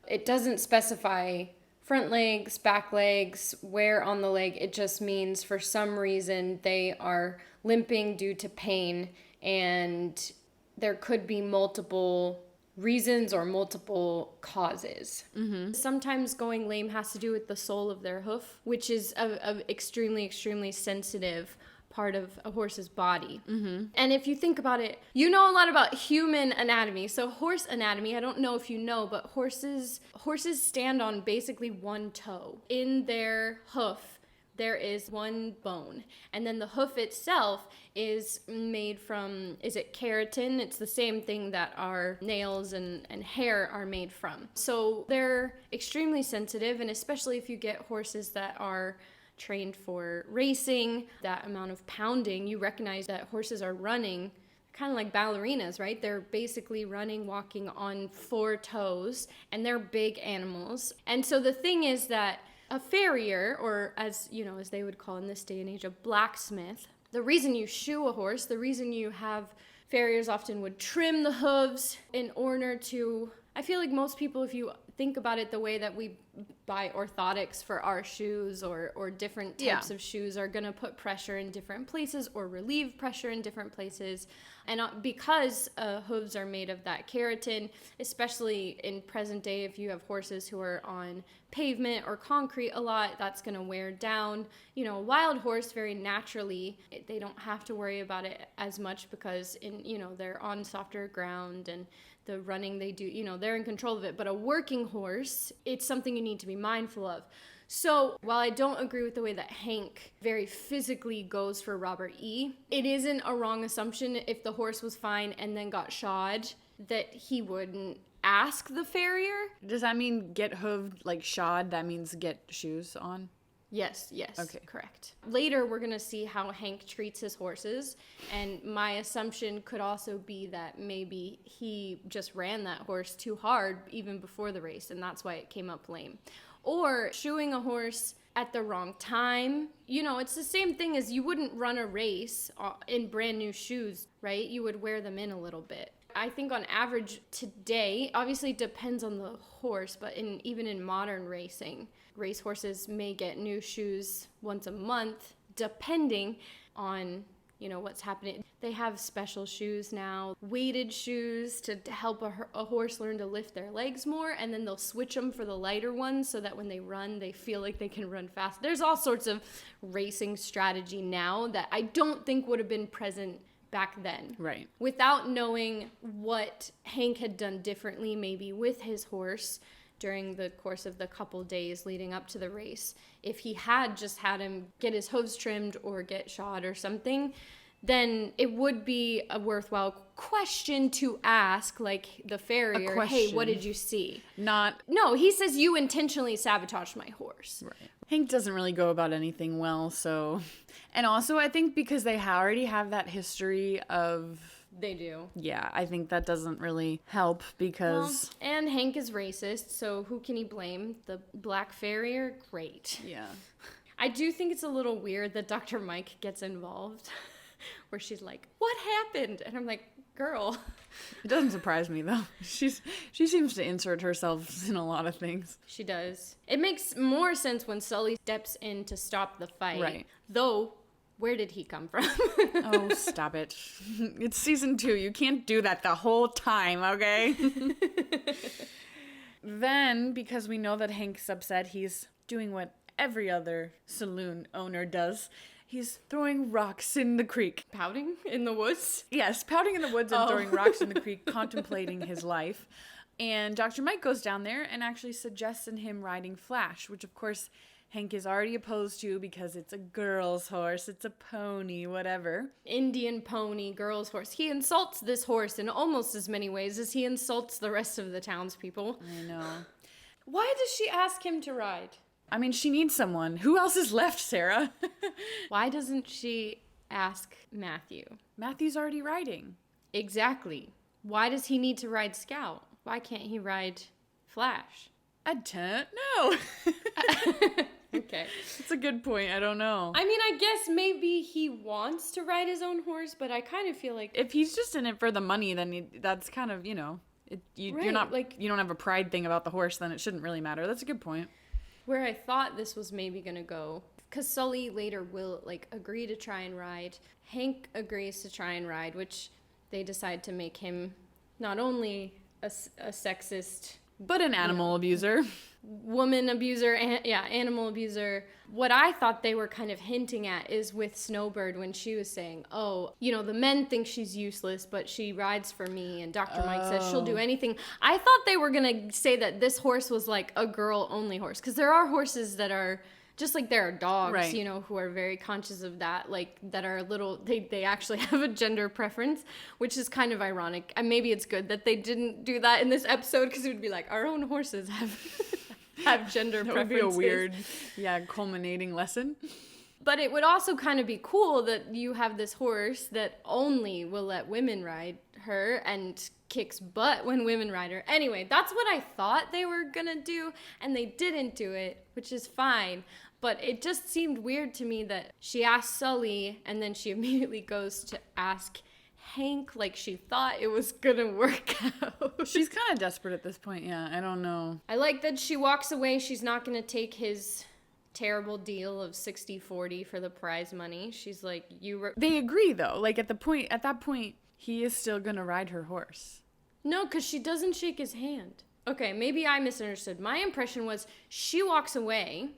it doesn't specify front legs, back legs, wear on the leg. It just means for some reason they are limping due to pain, and there could be multiple reasons or multiple causes. Sometimes going lame has to do with the sole of their hoof, which is a extremely, extremely sensitive part of a horse's body. And if you think about it, you know a lot about human anatomy. So horse anatomy, I don't know if you know, but horses stand on basically one toe. In their hoof, there is one bone. And then the hoof itself is made from, is it keratin? It's the same thing that our nails and hair are made from. So they're extremely sensitive, and especially if you get horses that are trained for racing, that amount of pounding, you recognize that horses are running kind of like ballerinas, right? They're basically running, walking on 4 toes, and they're big animals. And so the thing is that a farrier, or as you know, as they would call in this day and age, a blacksmith, the reason you shoe a horse, the reason you have farriers often would trim the hooves in order to, I feel like most people, if you think about it, the way that we buy orthotics for our shoes or different types of shoes are going to put pressure in different places or relieve pressure in different places. And because hooves are made of that keratin, especially in present day, if you have horses who are on pavement or concrete a lot, that's going to wear down. You know, a wild horse, very naturally, they don't have to worry about it as much because they're on softer ground, and the running they do, they're in control of it. But a working horse, it's something you need to be mindful of. So while I don't agree with the way that Hank very physically goes for Robert E., it isn't a wrong assumption if the horse was fine and then got shod that he wouldn't ask the farrier. Does that mean get hooved, like shod? That means get shoes on? Yes, Okay. correct. Later, we're going to see how Hank treats his horses, and my assumption could also be that maybe he just ran that horse too hard even before the race, and that's why it came up lame. Or shoeing a horse at the wrong time. It's the same thing as you wouldn't run a race in brand new shoes, right? You would wear them in a little bit. I think on average today, obviously it depends on the horse, but even in modern racing, racehorses may get new shoes once a month, depending on, what's happening. They have special shoes now, weighted shoes to help a horse learn to lift their legs more, and then they'll switch them for the lighter ones so that when they run, they feel like they can run fast. There's all sorts of racing strategy now that I don't think would have been present back then. Right. Without knowing what Hank had done differently, maybe with his horse during the course of the couple days leading up to the race. If he had just had him get his hooves trimmed or get shod or something, then it would be a worthwhile question to ask, like the farrier, hey, what did you see? No, he says you intentionally sabotaged my horse. Right. Hank doesn't really go about anything well, so... And also, I think because they already have that history of... They do. Yeah, I think that doesn't really help because... Well, and Hank is racist, so who can he blame? The black farrier? Great. Yeah. I do think it's a little weird that Dr. Mike gets involved, where she's like, what happened? And I'm like, girl. It doesn't surprise me, though. She seems to insert herself in a lot of things. She does. It makes more sense when Sully steps in to stop the fight. Right. Though, where did he come from? Oh, stop it. It's season 2. You can't do that the whole time, okay? Then, because we know that Hank's upset, he's doing what every other saloon owner does. He's throwing rocks in the creek. Pouting in the woods? Yes, pouting in the woods and throwing rocks in the creek, contemplating his life. And Dr. Mike goes down there and actually suggests in him riding Flash, which of course Hank is already opposed to because it's a girl's horse, it's a pony, whatever. Indian pony, girl's horse. He insults this horse in almost as many ways as he insults the rest of the townspeople. I know. Why does she ask him to ride? I mean, she needs someone. Who else is left, Sarah? Why doesn't she ask Matthew? Matthew's already riding. Exactly. Why does he need to ride Scout? Why can't he ride Flash? I don't know. Okay. It's a good point. I don't know. I mean, I guess maybe he wants to ride his own horse, but I kind of feel like... If he's just in it for the money, then that's kind of, you're not, like, you don't have a pride thing about the horse, then it shouldn't really matter. That's a good point. Where I thought this was maybe going to go, because Sully later will, like, agree to try and ride. Hank agrees to try and ride, which they decide to make him not only a sexist, but an animal abuser. Woman abuser, animal abuser. What I thought they were kind of hinting at is with Snowbird when she was saying, oh, you know, the men think she's useless, but she rides for me, and Dr. Mike says she'll do anything. I thought they were going to say that this horse was like a girl-only horse, because there are horses that are, just like there are dogs, right, you know, who are very conscious of that, like, that are a little, they actually have a gender preference, which is kind of ironic. And maybe it's good that they didn't do that in this episode, because it would be like, our own horses have gender that preferences. That would be a weird, culminating lesson. But it would also kind of be cool that you have this horse that only will let women ride her and kicks butt when women ride her. Anyway, that's what I thought they were gonna do, and they didn't do it, which is fine. But it just seemed weird to me that she asked Sully, and then she immediately goes to ask Hank, like she thought it was gonna work out. She's kind of desperate at this point, yeah. I don't know. I like that she walks away. She's not gonna take his terrible deal of 60-40 for the prize money. She's like, They agree, though. Like, at that point, he is still gonna ride her horse. No, because she doesn't shake his hand. Okay, maybe I misunderstood. My impression was she walks away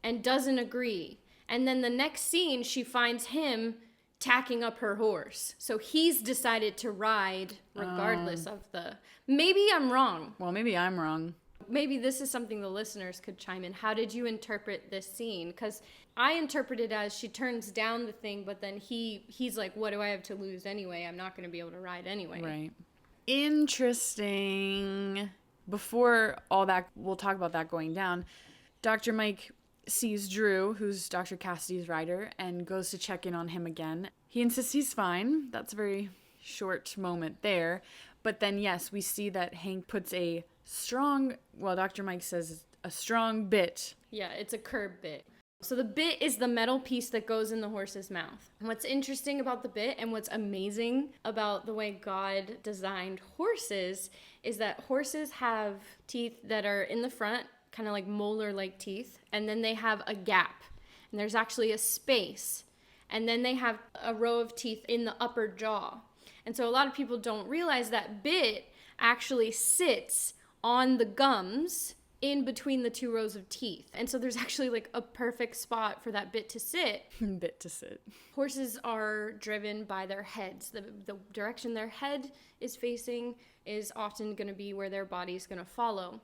and doesn't agree. And then the next scene, she finds him tacking up her horse. So he's decided to ride regardless of the... Maybe I'm wrong. Well, maybe I'm wrong. Maybe this is something the listeners could chime in. How did you interpret this scene? Because I interpret it as she turns down the thing, but then he's like, what do I have to lose anyway? I'm not going to be able to ride anyway. Right. Interesting. Before all that, we'll talk about that going down. Dr. Mike sees Drew, who's Dr. Cassidy's rider, and goes to check in on him again. He insists he's fine. That's a very short moment there. But then, yes, we see that Hank puts a strong, well, Dr. Mike says a strong bit. Yeah, it's a curb bit. So the bit is the metal piece that goes in the horse's mouth. And what's interesting about the bit and what's amazing about the way God designed horses is that horses have teeth that are in the front, kind of like molar-like teeth, and then they have a gap. And there's actually a space. And then they have a row of teeth in the upper jaw. And so a lot of people don't realize that bit actually sits on the gums in between the two rows of teeth. And so there's actually like a perfect spot for that bit to sit. Bit to sit. Horses are driven by their heads. The direction their head is facing is often going to be where their body's going to follow.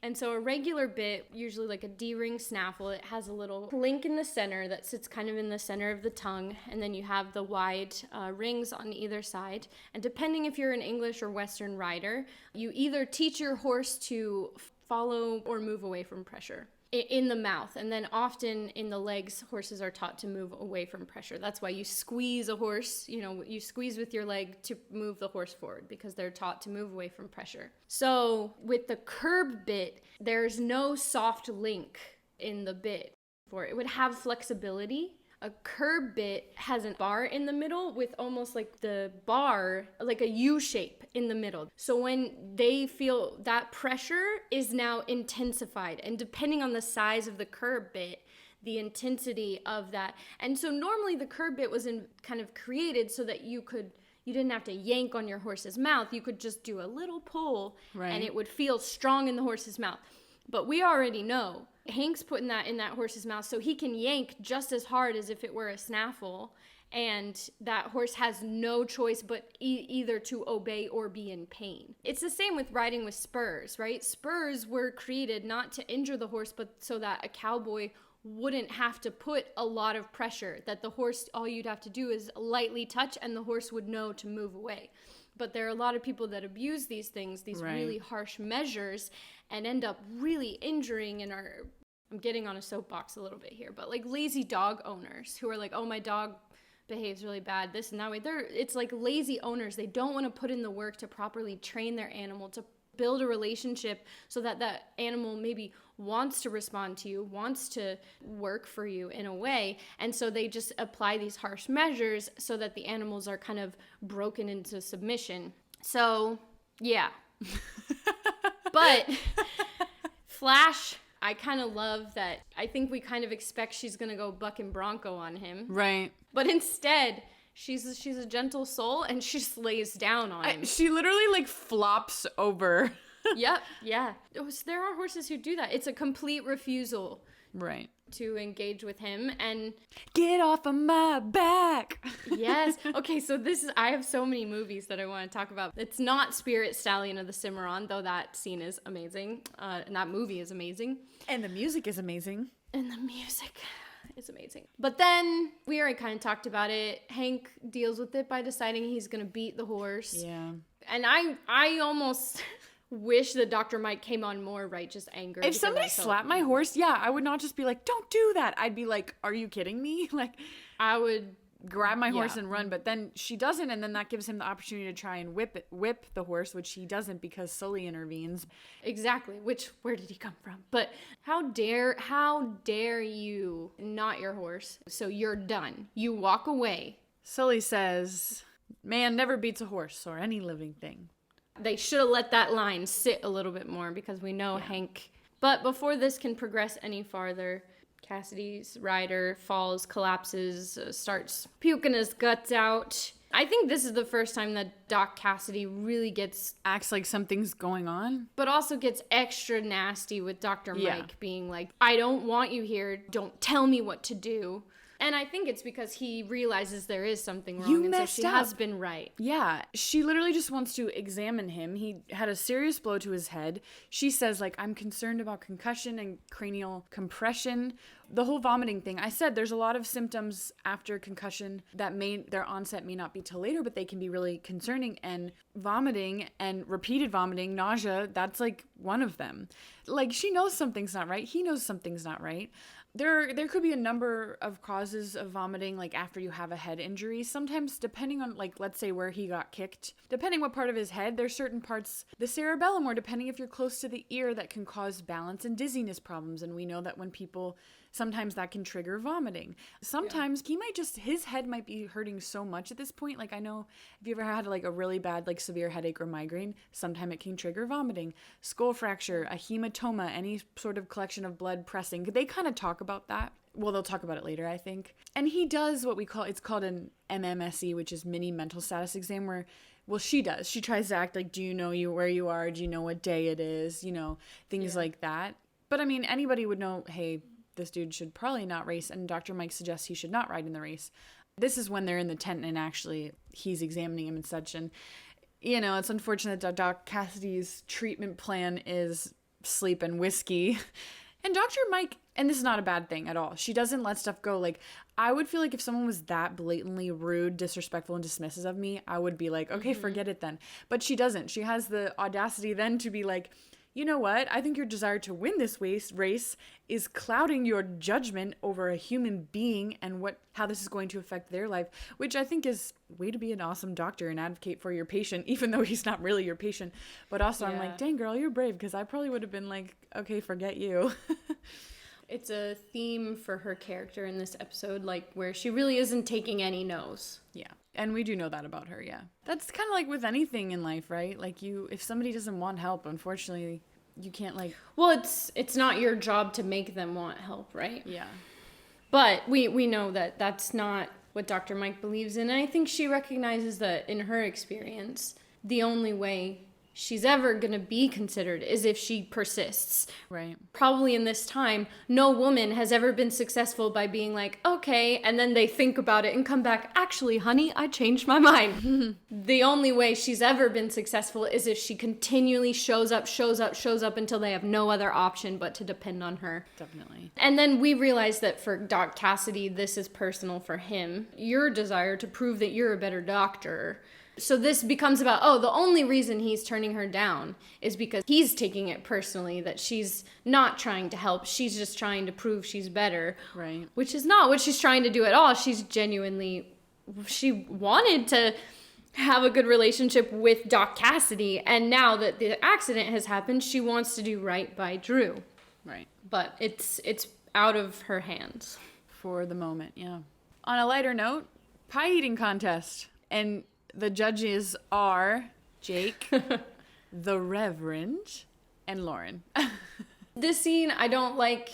And so a regular bit, usually like a D-ring snaffle, it has a little link in the center that sits kind of in the center of the tongue, and then you have the wide rings on either side. And depending if you're an English or Western rider, you either teach your horse to follow or move away from pressure in the mouth, and then often in the legs, horses are taught to move away from pressure. That's why you squeeze a horse, you squeeze with your leg to move the horse forward, because they're taught to move away from pressure. So with the curb bit, there's no soft link in the bit for it. It would have flexibility. A curb bit has a bar in the middle with almost like the bar, like a U shape in the middle. So when they feel that pressure is now intensified, and depending on the size of the curb bit, the intensity of that. And so normally the curb bit was kind of created so that you didn't have to yank on your horse's mouth. You could just do a little pull, right, and it would feel strong in the horse's mouth. But we already know Hank's putting that in that horse's mouth so he can yank just as hard as if it were a snaffle, and that horse has no choice but either to obey or be in pain. It's the same with riding with spurs, right? Spurs were created not to injure the horse, but so that a cowboy wouldn't have to put a lot of pressure, that the horse, all you'd have to do is lightly touch and the horse would know to move away. But there are a lot of people that abuse these things, these right, really harsh measures, and end up really injuring and are, I'm getting on a soapbox a little bit here, but like lazy dog owners who are like, oh, my dog behaves really bad, this and that way. It's like lazy owners. They don't want to put in the work to properly train their animal, to build a relationship so that that animal maybe wants to respond to you, wants to work for you in a way. And so they just apply these harsh measures so that the animals are kind of broken into submission. So, yeah. But Flash, I kind of love that. I think we kind of expect she's going to go buck and bronco on him. Right. But instead, she's a gentle soul, and she just lays down on him. She literally, like, flops over. Yep, yeah. There are horses who do that. It's a complete refusal. Right. To engage with him, and get off of my back. Yes. Okay, so I have so many movies that I want to talk about. It's not Spirit Stallion of the Cimarron, though that scene is amazing, and that movie is amazing. And the music is amazing. But then, we already kind of talked about it. Hank deals with it by deciding he's going to beat the horse. Yeah. And I almost wish that Dr. Mike came on more righteous anger. If somebody slapped my horse, yeah, I would not just be like, don't do that. I'd be like, are you kidding me? Like, I would grab my horse and run. But then she doesn't, and then that gives him the opportunity to try and whip the horse, which he doesn't because Sully intervenes. Exactly. Where did he come from? But how dare you not your horse? So you're done. You walk away. Sully says, man never beats a horse or any living thing. They should have let that line sit a little bit more because we know Hank. But before this can progress any farther, Cassidy's rider falls, collapses, starts puking his guts out. I think this is the first time that Doc Cassidy really acts like something's going on. But also gets extra nasty with Dr. Mike being like, I don't want you here. Don't tell me what to do. And I think it's because he realizes there is something wrong. You messed so she up. has been right. Yeah. She literally just wants to examine him. He had a serious blow to his head. She says, like, I'm concerned about concussion and cranial compression. The whole vomiting thing. I said there's a lot of symptoms after concussion that their onset may not be till later, but they can be really concerning. And vomiting and repeated vomiting, nausea, that's like one of them. Like, she knows something's not right. He knows something's not right. There could be a number of causes of vomiting, like after you have a head injury. Sometimes, depending on, like, let's say where he got kicked, depending what part of his head, there's certain parts, the cerebellum, or depending if you're close to the ear, that can cause balance and dizziness problems. And we know that when people, sometimes that can trigger vomiting. Sometimes his head might be hurting so much at this point. Like, I know if you ever had like a really bad, like severe headache or migraine, sometimes it can trigger vomiting. Skull fracture, a hematoma, any sort of collection of blood pressing. They kind of talk about that. Well, they'll talk about it later, I think. And he does what it's called an MMSE, which is mini mental status exam, where, well, she does. She tries to act like, do you know where you are? Do you know what day it is? You know, things like that. But I mean, anybody would know, hey, this dude should probably not race, and Dr. Mike suggests he should not ride in the race. This is when they're in the tent and actually he's examining him and such, and, you know, it's unfortunate that Doc Cassidy's treatment plan is sleep and whiskey. And Dr. Mike, and this is not a bad thing at all, she doesn't let stuff go. Like, I would feel like if someone was that blatantly rude, disrespectful, and dismissive of me, I would be like, okay, forget it then. But she doesn't. She has the audacity then to be like, you know what? I think your desire to win this race is clouding your judgment over a human being and how this is going to affect their life, which I think is way to be an awesome doctor and advocate for your patient, even though he's not really your patient. But also I'm like, dang girl, you're brave, because I probably would have been like, okay, forget you. It's a theme for her character in this episode, like where she really isn't taking any no's. Yeah. And we do know that about her, yeah. That's kind of like with anything in life, right? Like, if somebody doesn't want help, unfortunately, you can't, like... Well, it's not your job to make them want help, right? Yeah. But we know that that's not what Dr. Mike believes in. And I think she recognizes that in her experience, the only way she's ever going to be considered is if she persists. Right. Probably in this time, no woman has ever been successful by being like, okay, and then they think about it and come back, actually, honey, I changed my mind. The only way she's ever been successful is if she continually shows up until they have no other option but to depend on her. Definitely. And then we realize that for Doc Cassidy, this is personal for him. Your desire to prove that you're a better doctor. So this becomes about, the only reason he's turning her down is because he's taking it personally, that she's not trying to help. She's just trying to prove she's better. Right. Which is not what she's trying to do at all. She wanted to have a good relationship with Doc Cassidy. And now that the accident has happened, she wants to do right by Drew. Right. But it's out of her hands. For the moment, yeah. On a lighter note, pie eating contest. And... the judges are Jake, the Reverend, and Lauren. This scene, I don't like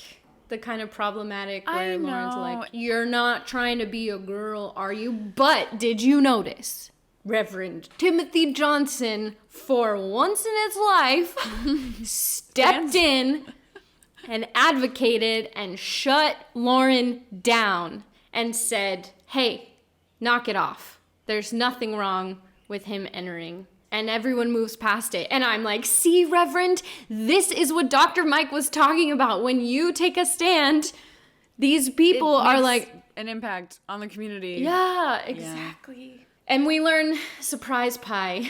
the kind of problematic where I Lauren's know. like, you're not trying to be a girl, are you? But did you notice Reverend Timothy Johnson, for once in his life, stepped in and advocated and shut Lauren down and said, hey, knock it off. There's nothing wrong with him entering. And everyone moves past it. And I'm like, see, Reverend, this is what Dr. Mike was talking about. When you take a stand, these people are like... an impact on the community. Yeah, exactly. Yeah. And we learn surprise pie.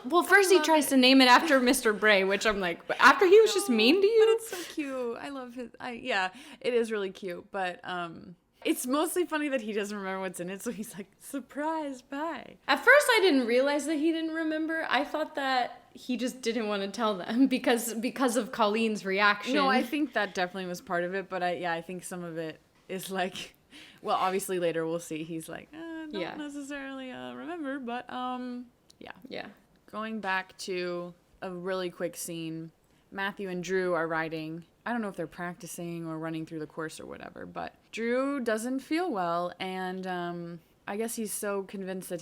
Well, first he tries to name it after Mr. Bray, which I'm like, after he was just mean to you? But it's so cute. I love his... yeah, it is really cute. But it's mostly funny that he doesn't remember what's in it. So he's like, surprise pie. At first I didn't realize that he didn't remember. I thought that he just didn't want to tell them because of Colleen's reaction. No, I think that definitely was part of it. But I think some of it is like... Well, obviously later we'll see. He's like, don't necessarily remember. But yeah. Going back to a really quick scene, Matthew and Drew are riding. I don't know if they're practicing or running through the course or whatever, but Drew doesn't feel well, and I guess he's so convinced that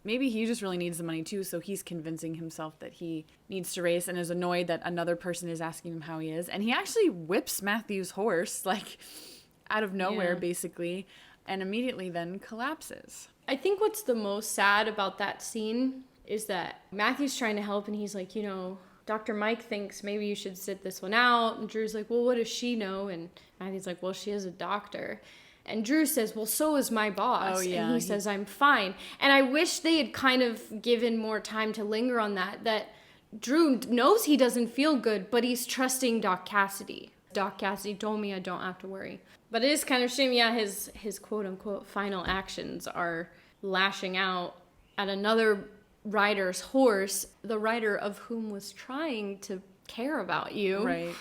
maybe he just really needs the money too, so he's convincing himself that he needs to race and is annoyed that another person is asking him how he is, and he actually whips Matthew's horse, like, out of nowhere, basically, and immediately then collapses. I think what's the most sad about that scene is that Matthew's trying to help, and he's like, Dr. Mike thinks maybe you should sit this one out. And Drew's like, well, what does she know? And Matthew's like, well, she is a doctor. And Drew says, well, so is my boss. Oh, yeah. And he says, I'm fine. And I wish they had kind of given more time to linger on that Drew knows he doesn't feel good, but he's trusting Doc Cassidy. Doc Cassidy told me I don't have to worry. But it is kind of shame, his quote-unquote final actions are lashing out at another rider's horse, the rider of whom was trying to care about you. Right.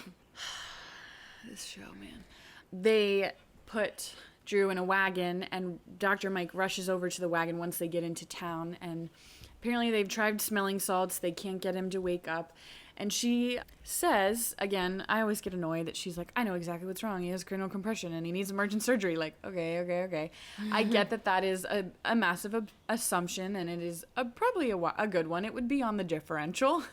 This show, man. They put Drew in a wagon, and Dr. Mike rushes over to the wagon once they get into town, and apparently they've tried smelling salts. They can't get him to wake up. And she says, again, I always get annoyed that she's like, I know exactly what's wrong. He has cranial compression and he needs emergent surgery. Like, okay. I get that is a massive assumption, and it is probably a good one. It would be on the differential.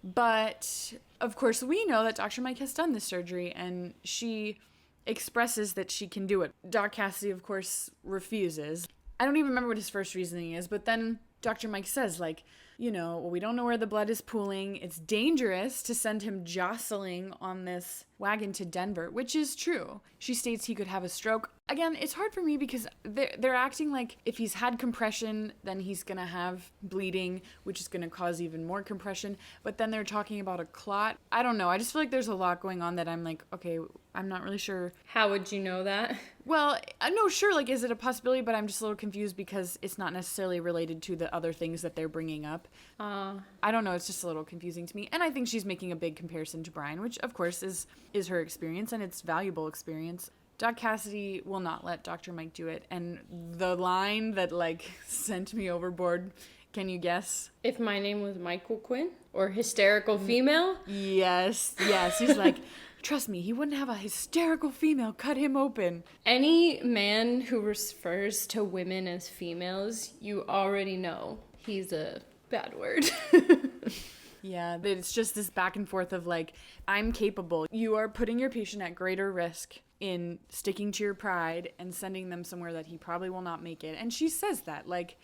But, of course, we know that Dr. Mike has done this surgery, and she expresses that she can do it. Doc Cassidy, of course, refuses. I don't even remember what his first reasoning is, but then Dr. Mike says, like, well, we don't know where the blood is pooling. It's dangerous to send him jostling on this wagon to Denver, which is true. She states he could have a stroke. Again, it's hard for me because they're acting like if he's had compression, then he's going to have bleeding, which is going to cause even more compression. But then they're talking about a clot. I don't know. I just feel like there's a lot going on that I'm like, okay, I'm not really sure. How would you know that? Well, no, sure, like, is it a possibility? But I'm just a little confused because it's not necessarily related to the other things that they're bringing up. I don't know. It's just a little confusing to me. And I think she's making a big comparison to Brian, which, of course, is her experience, and it's valuable experience. Doc Cassidy will not let Dr. Mike do it. And the line that, like, sent me overboard, can you guess? If my name was Michael Quinn? Or hysterical female? Yes. He's like, trust me, he wouldn't have a hysterical female cut him open. Any man who refers to women as females, you already know he's a bad word. Yeah, it's just this back and forth of like, I'm capable. You are putting your patient at greater risk in sticking to your pride and sending them somewhere that he probably will not make it. And she says that, like,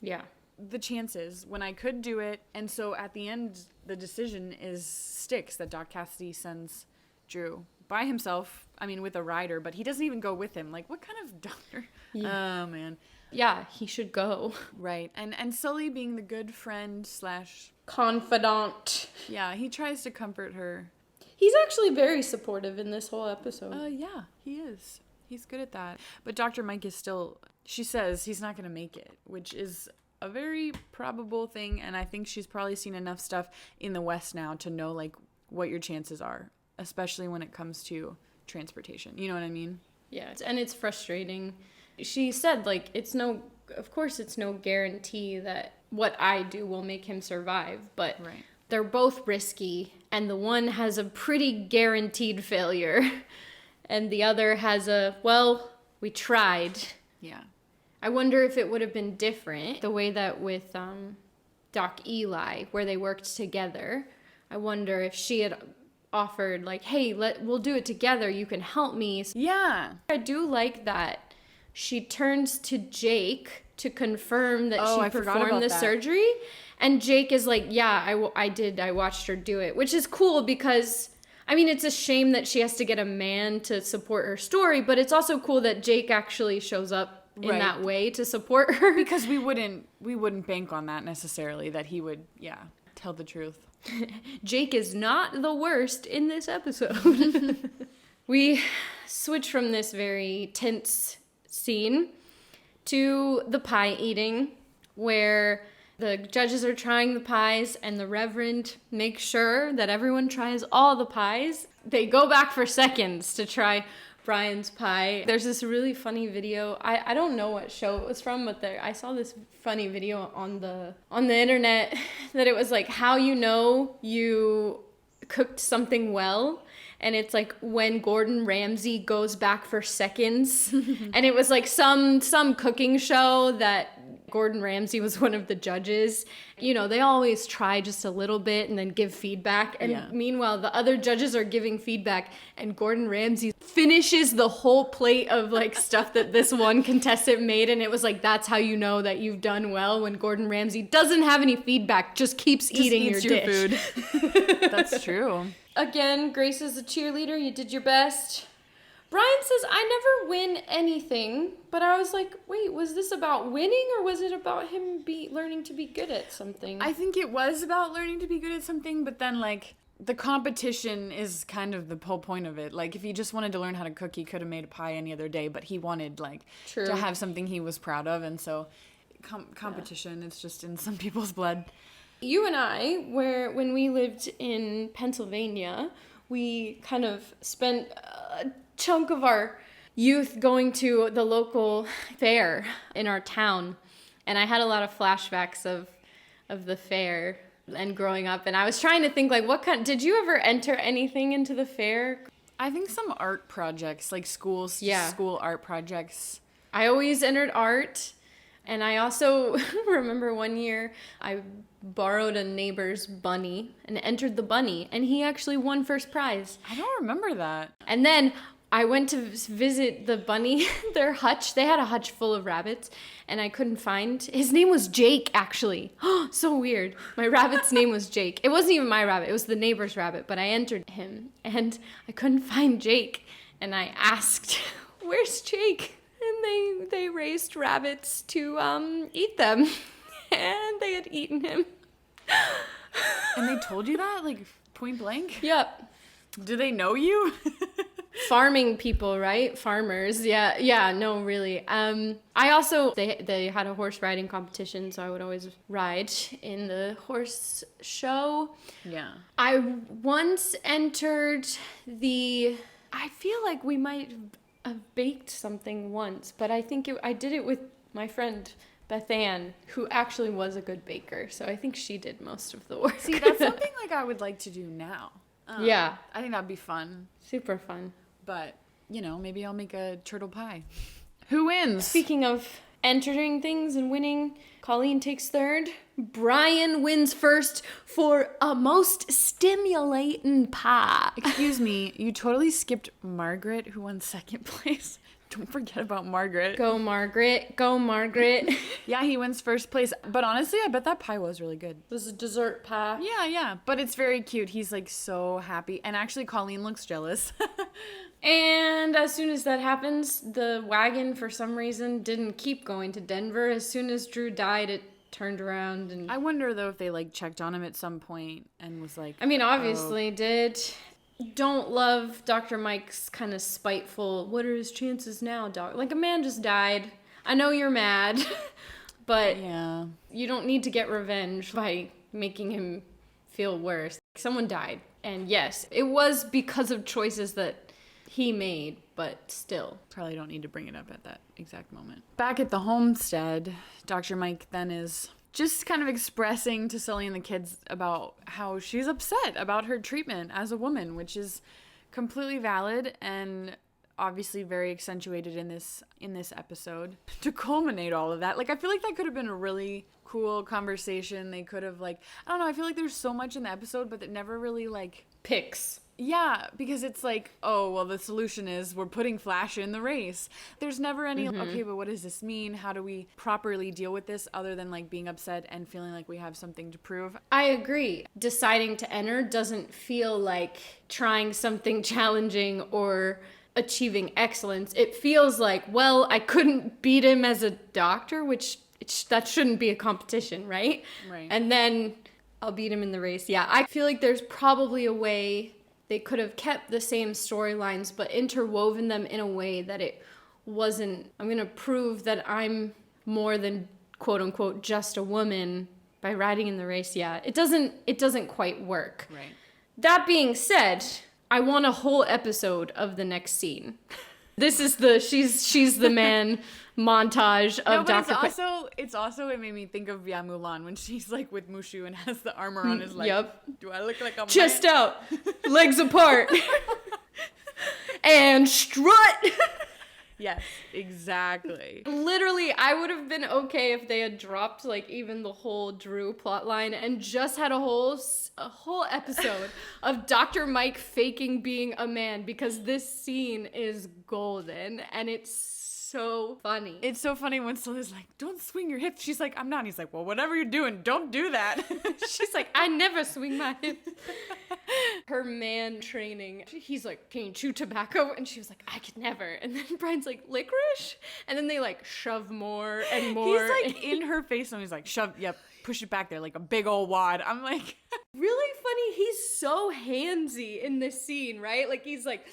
yeah, the chances when I could do it. And so at the end, the decision sticks that Doc Cassidy sends Drew by himself. I mean, with a rider, but he doesn't even go with him. Like, what kind of doctor? Yeah. Oh, man. Yeah, he should go. Right. And Sully being the good friend / confidant. Yeah, he tries to comfort her. He's actually very supportive in this whole episode. Yeah, he is. He's good at that. But Dr. Mike is still, she says he's not going to make it, which is a very probable thing. And I think she's probably seen enough stuff in the West now to know, like, what your chances are, especially when it comes to transportation. You know what I mean? Yeah, and it's frustrating. She said, like, of course it's no guarantee that what I do will make him survive, but they're both risky, and the one has a pretty guaranteed failure, and the other has a, well, we tried. Yeah. I wonder if it would have been different, the way that with Doc Eli, where they worked together. I wonder if she had offered, like, hey, we'll do it together, you can help me. Yeah. I do like that she turns to Jake to confirm that she performed the surgery. And Jake is like, yeah, I did. I watched her do it, which is cool because, I mean, it's a shame that she has to get a man to support her story, but it's also cool that Jake actually shows up in that way to support her. Because we wouldn't bank on that necessarily, that he would, tell the truth. Jake is not the worst in this episode. We switch from this very tense scene to the pie eating, where the judges are trying the pies and the Reverend makes sure that everyone tries all the pies. They go back for seconds to try Brian's pie. There's this really funny video. I don't know what show it was from, but I saw this funny video on the internet that it was like how you know you cooked something well. And it's like when Gordon Ramsay goes back for seconds. And it was like some cooking show that Gordon Ramsay was one of the judges. You know, they always try just a little bit and then give feedback. And meanwhile, the other judges are giving feedback. And Gordon Ramsay finishes the whole plate of like stuff that this one contestant made. And it was like, that's how you know that you've done well, when Gordon Ramsay doesn't have any feedback, just keeps eating your dish. Food. That's true. Again, Grace is a cheerleader. You did your best. Brian says, I never win anything. But I was like, wait, was this about winning or was it about him learning to be good at something? I think it was about learning to be good at something, but then, like, the competition is kind of the whole point of it. Like, if he just wanted to learn how to cook, he could have made a pie any other day, but he wanted, like, to have something he was proud of. And so competition, it's just in some people's blood. You and I, when we lived in Pennsylvania, we kind of spent a chunk of our youth going to the local fair in our town. And I had a lot of flashbacks of the fair and growing up. And I was trying to think, like, did you ever enter anything into the fair? I think some art projects, like school art projects. I always entered art. And I also remember one year I borrowed a neighbor's bunny and entered the bunny, and he actually won first prize. I don't remember that. And then I went to visit the bunny, their hutch. They had a hutch full of rabbits, and I couldn't find... His name was Jake, actually. So weird. My rabbit's name was Jake. It wasn't even my rabbit. It was the neighbor's rabbit, but I entered him, and I couldn't find Jake. And I asked, where's Jake? And they raised rabbits to eat them. And they had eaten him. And they told you that? Like, point blank? Yep. Do they know you? Farming people, right? Farmers. Yeah, no, really. I also, they had a horse riding competition, so I would always ride in the horse show. Yeah. I once entered I feel like we might have baked something once, but I think I did it with my friend Beth Ann, who actually was a good baker, so I think she did most of the work. See, that's something like I would like to do now. Yeah. I think that'd be fun. Super fun. But, maybe I'll make a turtle pie. Who wins? Speaking of entering things and winning, Colleen takes third. Brian wins first for a most stimulating pie. Excuse me, you totally skipped Margaret, who won second place. Don't forget about Margaret. Go, Margaret. Go, Margaret. Yeah, he wins first place. But honestly, I bet that pie was really good. It was a dessert pie. Yeah. But it's very cute. He's, like, so happy. And actually, Colleen looks jealous. And as soon as that happens, the wagon, for some reason, didn't keep going to Denver. As soon as Drew died, it turned around. And I wonder, though, if they, like, checked on him at some point and was like... I mean, obviously did. Don't love Dr. Mike's kind of spiteful, what are his chances now, doc? Like, a man just died. I know you're mad, but yeah, you don't need to get revenge by making him feel worse. Someone died. And yes, it was because of choices that he made, but still. Probably don't need to bring it up at that exact moment. Back at the homestead, Dr. Mike then is just kind of expressing to Sully and the kids about how she's upset about her treatment as a woman, which is completely valid and obviously very accentuated in this episode. To culminate all of that, like, I feel like that could have been a really cool conversation. They could have, like, I don't know, I feel like there's so much in the episode, but it never really, like, picks. Yeah, because it's like, oh, well, the solution is we're putting Flash in the race. There's never any, okay, but what does this mean? How do we properly deal with this other than, like, being upset and feeling like we have something to prove? I agree. Deciding to enter doesn't feel like trying something challenging or achieving excellence. It feels like, well, I couldn't beat him as a doctor, which that shouldn't be a competition, right? Right. And then I'll beat him in the race. Yeah, I feel like there's probably a way they could have kept the same storylines, but interwoven them in a way that it wasn't, I'm going to prove that I'm more than, quote unquote, just a woman by riding in the race. Yeah, it doesn't quite work. Right. That being said, I want a whole episode of the next scene. This is the she's the man montage of Dr. Quinn. It's also it made me think of Mulan when she's like with Mushu and has the armor on his leg. Yep. Do I look like a chest man? out, legs apart, and strut. Yes, exactly. Literally, I would have been okay if they had dropped like even the whole Drew plotline and just had a whole episode of Dr. Mike faking being a man, because this scene is golden and it's so funny. It's so funny when Sully's like, don't swing your hips. She's like, I'm not. And he's like, well, whatever you're doing, don't do that. She's like, I never swing my hips. Her man training. He's like, can you chew tobacco? And she was like, I could never. And then Brian's like, licorice? And then they like shove more and more. He's like in her face and he's like, push it back there like a big old wad. I'm like, really funny. He's so handsy in this scene, right? Like he's like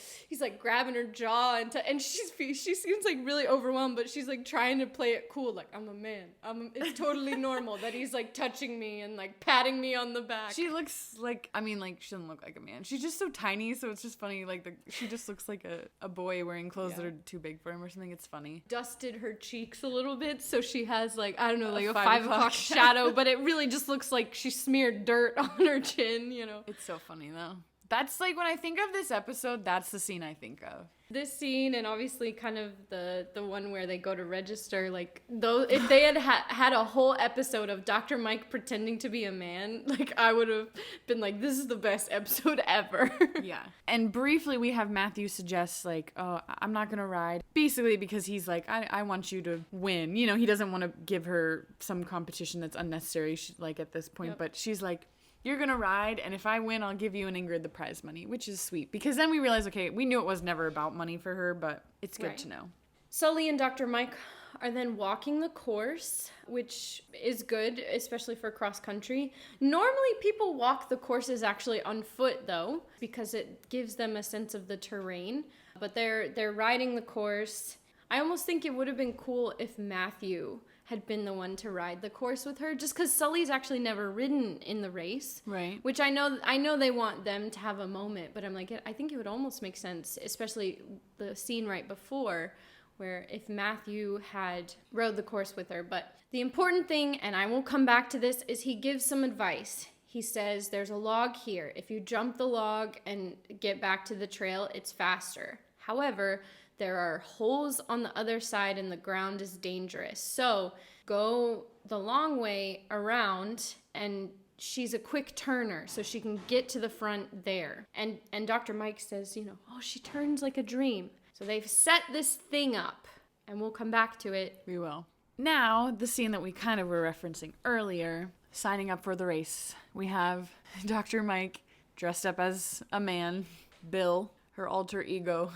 grabbing her jaw and she seems like really overwhelmed, but she's like trying to play it cool. Like, I'm a man. It's totally normal that he's like touching me and like patting me on the back. She looks like, she doesn't look like a man. She's just so tiny, so it's just funny. Like she just looks like a boy wearing clothes that are too big for him or something. It's funny. Dusted her cheeks a little bit, so she has like, I don't know, like a 5 o'clock shadow, but it really just looks like she smeared dirt on her chin, you know. It's so funny though. That's like when I think of this episode, that's the scene I think of. This scene, and obviously kind of the one where they go to register, like, though, if they had had a whole episode of Dr. Mike pretending to be a man, like, I would have been like, this is the best episode ever. Yeah. And briefly, we have Matthew suggest, like, oh, I'm not gonna ride. Basically because he's like, I want you to win. You know, he doesn't want to give her some competition that's unnecessary, like, at this point. Yep. But she's like, you're gonna ride, and if I win, I'll give you and Ingrid the prize money, which is sweet. Because then we realize, okay, we knew it was never about money for her, but it's good to know. Sully and Dr. Mike are then walking the course, which is good, especially for cross country. Normally, people walk the courses actually on foot, though, because it gives them a sense of the terrain. But they're riding the course. I almost think it would have been cool if Matthew had been the one to ride the course with her, just because Sully's actually never ridden in the race, right? Which I know they want them to have a moment, but I'm like, I think it would almost make sense, especially the scene right before, where if Matthew had rode the course with her. But the important thing, and I will come back to this, is he gives some advice. He says, there's a log here. If you jump the log and get back to the trail, it's faster. However, there are holes on the other side and the ground is dangerous. So go the long way around, and she's a quick turner, so she can get to the front there. And Dr. Mike says, oh, she turns like a dream. So they've set this thing up, and we'll come back to it. We will. Now, the scene that we kind of were referencing earlier, signing up for the race. We have Dr. Mike dressed up as a man, Bill, her alter ego.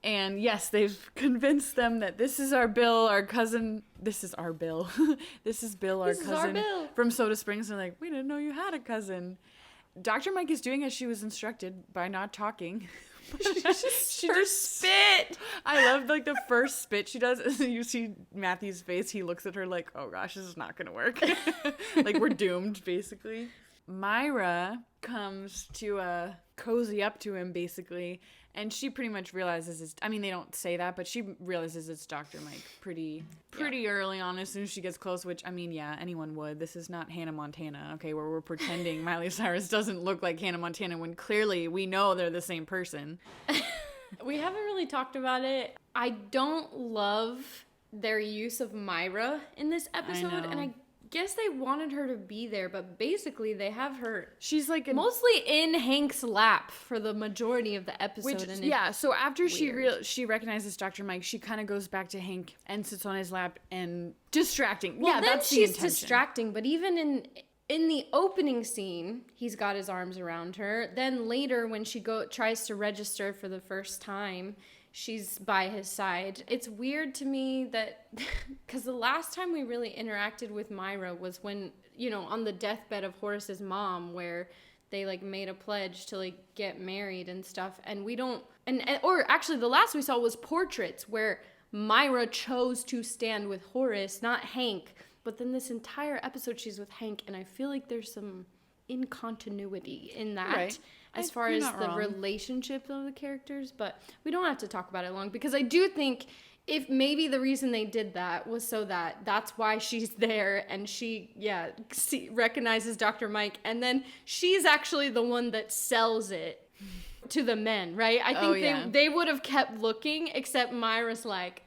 And yes, they've convinced them that this is our Bill, our cousin. This is our Bill. This is Bill, our cousin from Soda Springs. And they're like, we didn't know you had a cousin. Dr. Mike is doing as she was instructed by not talking. she just spit. I love like the first spit she does. You see Matthew's face. He looks at her like, oh gosh, this is not going to work. Like we're doomed, basically. Myra comes to cozy up to him, basically, and she pretty much realizes it's, I mean, they don't say that, but she realizes it's Dr. Mike pretty early on as soon as she gets close, which, I mean, yeah, anyone would. This is not Hannah Montana, okay, where we're pretending Miley Cyrus doesn't look like Hannah Montana when clearly we know they're the same person. We haven't really talked about it. I don't love their use of Myra in this episode, and I guess they wanted her to be there, but basically they have her. She's like mostly in Hank's lap for the majority of the episode. So after she recognizes Dr. Mike, she kind of goes back to Hank and sits on his lap and distracting. Well, yeah, then that's she's the intention. distracting, but even in the opening scene, he's got his arms around her. Then later, when she tries to register for the first time, she's by his side. It's weird to me that, because the last time we really interacted with Myra was when, on the deathbed of Horace's mom, where they, made a pledge to, get married and stuff. And we don't, or actually the last we saw was portraits, where Myra chose to stand with Horace, not Hank. But then this entire episode, she's with Hank, and I feel like there's some incontinuity in that, right. As far as the relationship of the characters. But we don't have to talk about it long, because I do think if maybe the reason they did that was so that's why she's there, and she, recognizes Dr. Mike, and then she's actually the one that sells it to the men, right? I think they would have kept looking, except Myra's like,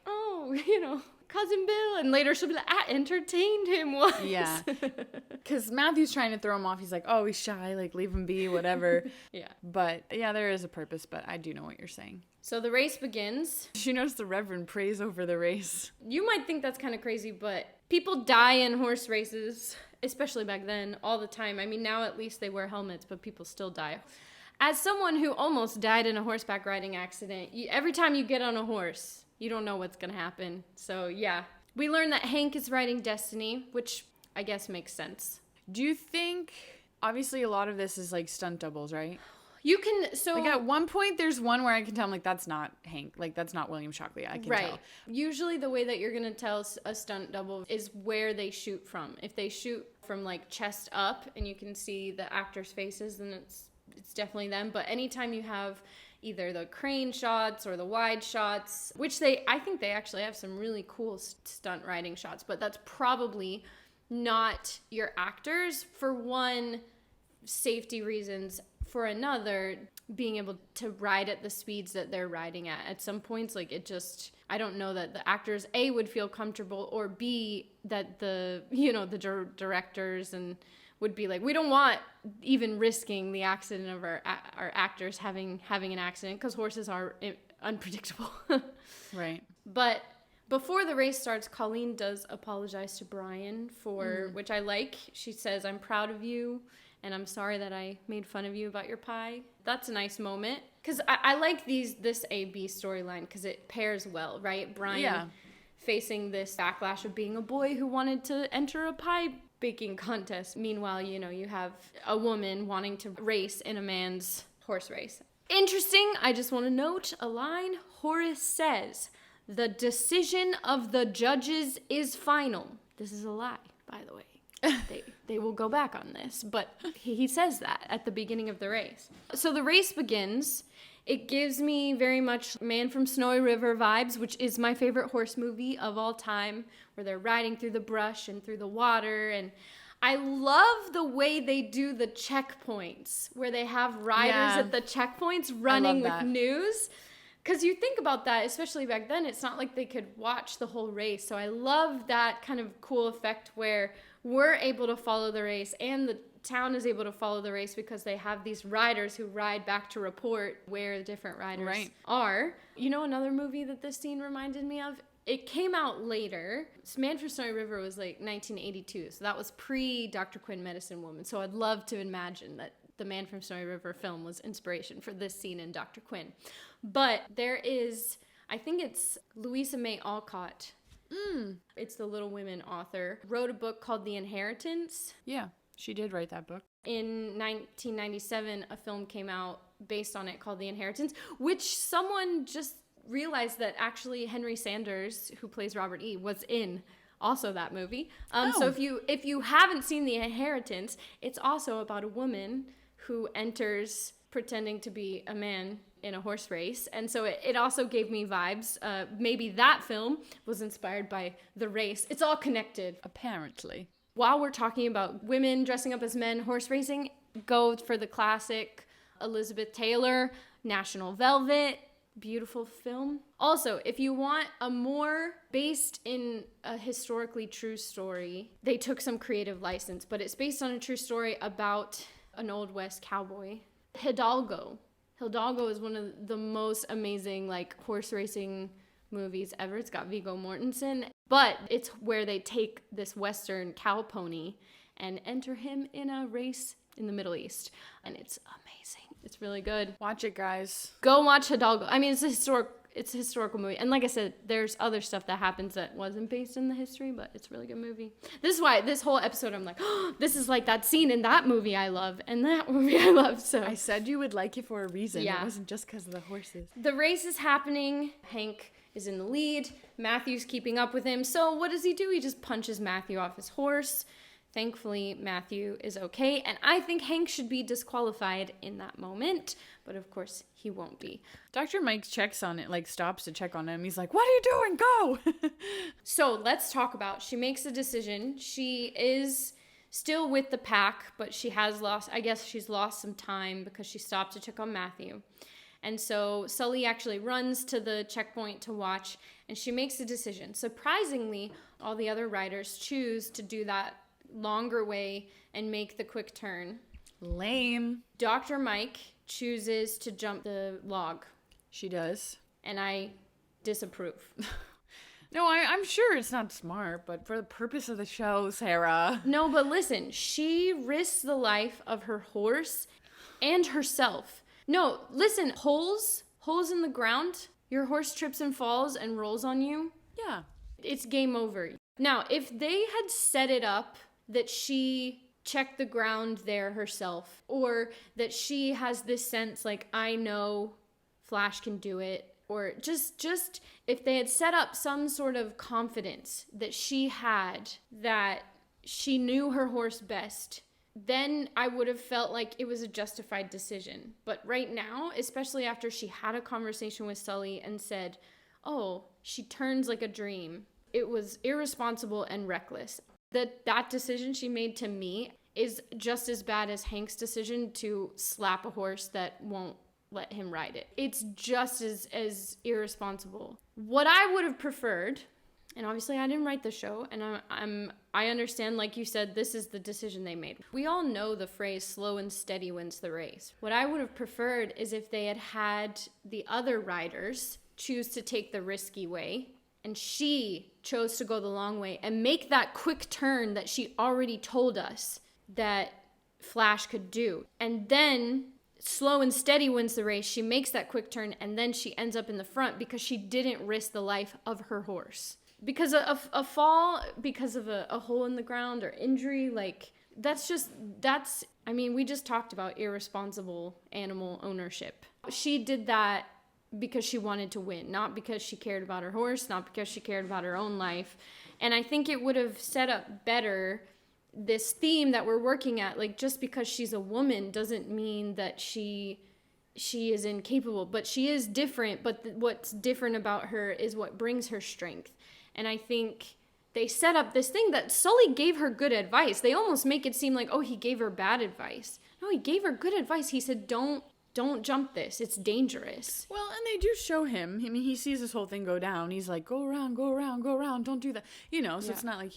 Cousin Bill, and later she'll be like, I entertained him once. Yeah. Because Matthew's trying to throw him off. He's like, oh, he's shy, leave him be, whatever. Yeah. But, yeah, there is a purpose, but I do know what you're saying. So the race begins. She noticed the Reverend prays over the race. You might think that's kind of crazy, but people die in horse races, especially back then, all the time. I mean, now at least they wear helmets, but people still die. As someone who almost died in a horseback riding accident, every time you get on a horse, you don't know what's going to happen. So, yeah. We learn that Hank is riding Destiny, which I guess makes sense. Do you think, obviously a lot of this is stunt doubles, right? You can, so... at one point, there's one where I can tell, that's not Hank. That's not William Shockley. I can tell. Usually the way that you're going to tell a stunt double is where they shoot from. If they shoot from, chest up, and you can see the actors' faces, then it's definitely them. But anytime you have either the crane shots or the wide shots, which I think they actually have some really cool stunt riding shots, but that's probably not your actors. For one, safety reasons. For another, being able to ride at the speeds that they're riding at some points, I don't know that the actors, A, would feel comfortable, or B, that the directors and would be like, we don't want even risking the accident of our actors having an accident, because horses are unpredictable. Right. But before the race starts, Colleen does apologize to Brian for, which I like. She says, I'm proud of you, and I'm sorry that I made fun of you about your pie. That's a nice moment. Because I like this A-B storyline, because it pairs well, right? Brian facing this backlash of being a boy who wanted to enter a pie baking contest. Meanwhile, you have a woman wanting to race in a man's horse race. Interesting, I just want to note a line. Horace says, the decision of the judges is final. This is a lie, by the way. They will go back on this, but he says that at the beginning of the race. So the race begins. It gives me very much Man from Snowy River vibes, which is my favorite horse movie of all time, where they're riding through the brush and through the water. And I love the way they do the checkpoints, where they have riders at the checkpoints running with news. Because you think about that, especially back then, it's not like they could watch the whole race. So I love that kind of cool effect where we're able to follow the race and the town is able to follow the race, because they have these riders who ride back to report where the different riders are. Another movie that this scene reminded me of? It came out later. Man from Snowy River was 1982, so that was pre-Dr. Quinn Medicine Woman. So I'd love to imagine that the Man from Snowy River film was inspiration for this scene in Dr. Quinn. But there is, I think it's Louisa May Alcott. It's the Little Women author. Wrote a book called The Inheritance. Yeah, she did write that book. In 1997, a film came out based on it called The Inheritance, which someone just realized that actually Henry Sanders, who plays Robert E., was in also that movie. Oh. So if you haven't seen The Inheritance, it's also about a woman who enters pretending to be a man in a horse race. And so it also gave me vibes. Maybe that film was inspired by the race. It's all connected. Apparently. While we're talking about women dressing up as men horse racing, go for the classic Elizabeth Taylor, National Velvet. Beautiful film. Also, if you want a more based in a historically true story, they took some creative license, but it's based on a true story about an Old West cowboy. Hidalgo. Hidalgo is one of the most amazing like horse racing movies ever. It's got Viggo Mortensen, but it's where they take this Western cow pony and enter him in a race in the Middle East, and it's amazing. It's really good. Watch it, guys. Go watch Hidalgo. I mean, it's a historical movie, and like I said, there's other stuff that happens that wasn't based in the history, but it's a really good movie. This is why this whole episode I'm like, oh, this is like that scene in that movie I love and that movie I love. So I said you would like it for a reason. Yeah. It wasn't just because of the horses. The race is happening. Hank is in the lead. Matthew's keeping up with him. So what does he do? He just punches Matthew off his horse. Thankfully, Matthew is okay, and I think Hank should be disqualified in that moment, but of course, he won't be. Dr. Mike checks on it, like stops to check on him. He's like, what are you doing? Go! So let's talk about, she makes a decision. She is still with the pack, but she's lost some time because she stopped to check on Matthew. And so Sully actually runs to the checkpoint to watch, and she makes a decision. Surprisingly, all the other riders choose to do that longer way and make the quick turn. Lame. Dr. Mike chooses to jump the log. She does. And I disapprove. No, I'm sure it's not smart, but for the purpose of the show, Sarah. No, but listen, she risks the life of her horse and herself. No, listen, holes in the ground, your horse trips and falls and rolls on you. Yeah. It's game over. Now, if they had set it up that she checked the ground there herself, or that she has this sense like, I know Flash can do it, or just if they had set up some sort of confidence that she had, that she knew her horse best, then I would have felt like it was a justified decision. But right now, especially after she had a conversation with Sully and said, oh, she turns like a dream, it was irresponsible and reckless. That decision she made, to me, is just as bad as Hank's decision to slap a horse that won't let him ride it. It's just as irresponsible. What I would have preferred, and obviously I didn't write the show, and I understand, like you said, this is the decision they made. We all know the phrase slow and steady wins the race. What I would have preferred is if they had the other riders choose to take the risky way, and she chose to go the long way and make that quick turn that she already told us that Flash could do. And then slow and steady wins the race. She makes that quick turn, and then she ends up in the front because she didn't risk the life of her horse. Because of a fall, because of a hole in the ground or injury, like, we just talked about irresponsible animal ownership. She did that because she wanted to win, not because she cared about her horse, not because she cared about her own life. And I think it would have set up better this theme that we're working at. Like, just because she's a woman doesn't mean that she is incapable, but she is different. But what's different about her is what brings her strength. And I think they set up this thing that Sully gave her good advice. They almost make it seem like, oh, he gave her bad advice. No, he gave her good advice. He said, don't jump this. It's dangerous. Well, and they do show him. I mean, he sees this whole thing go down. He's like, go around, go around, go around. Don't do that. So yeah. It's not like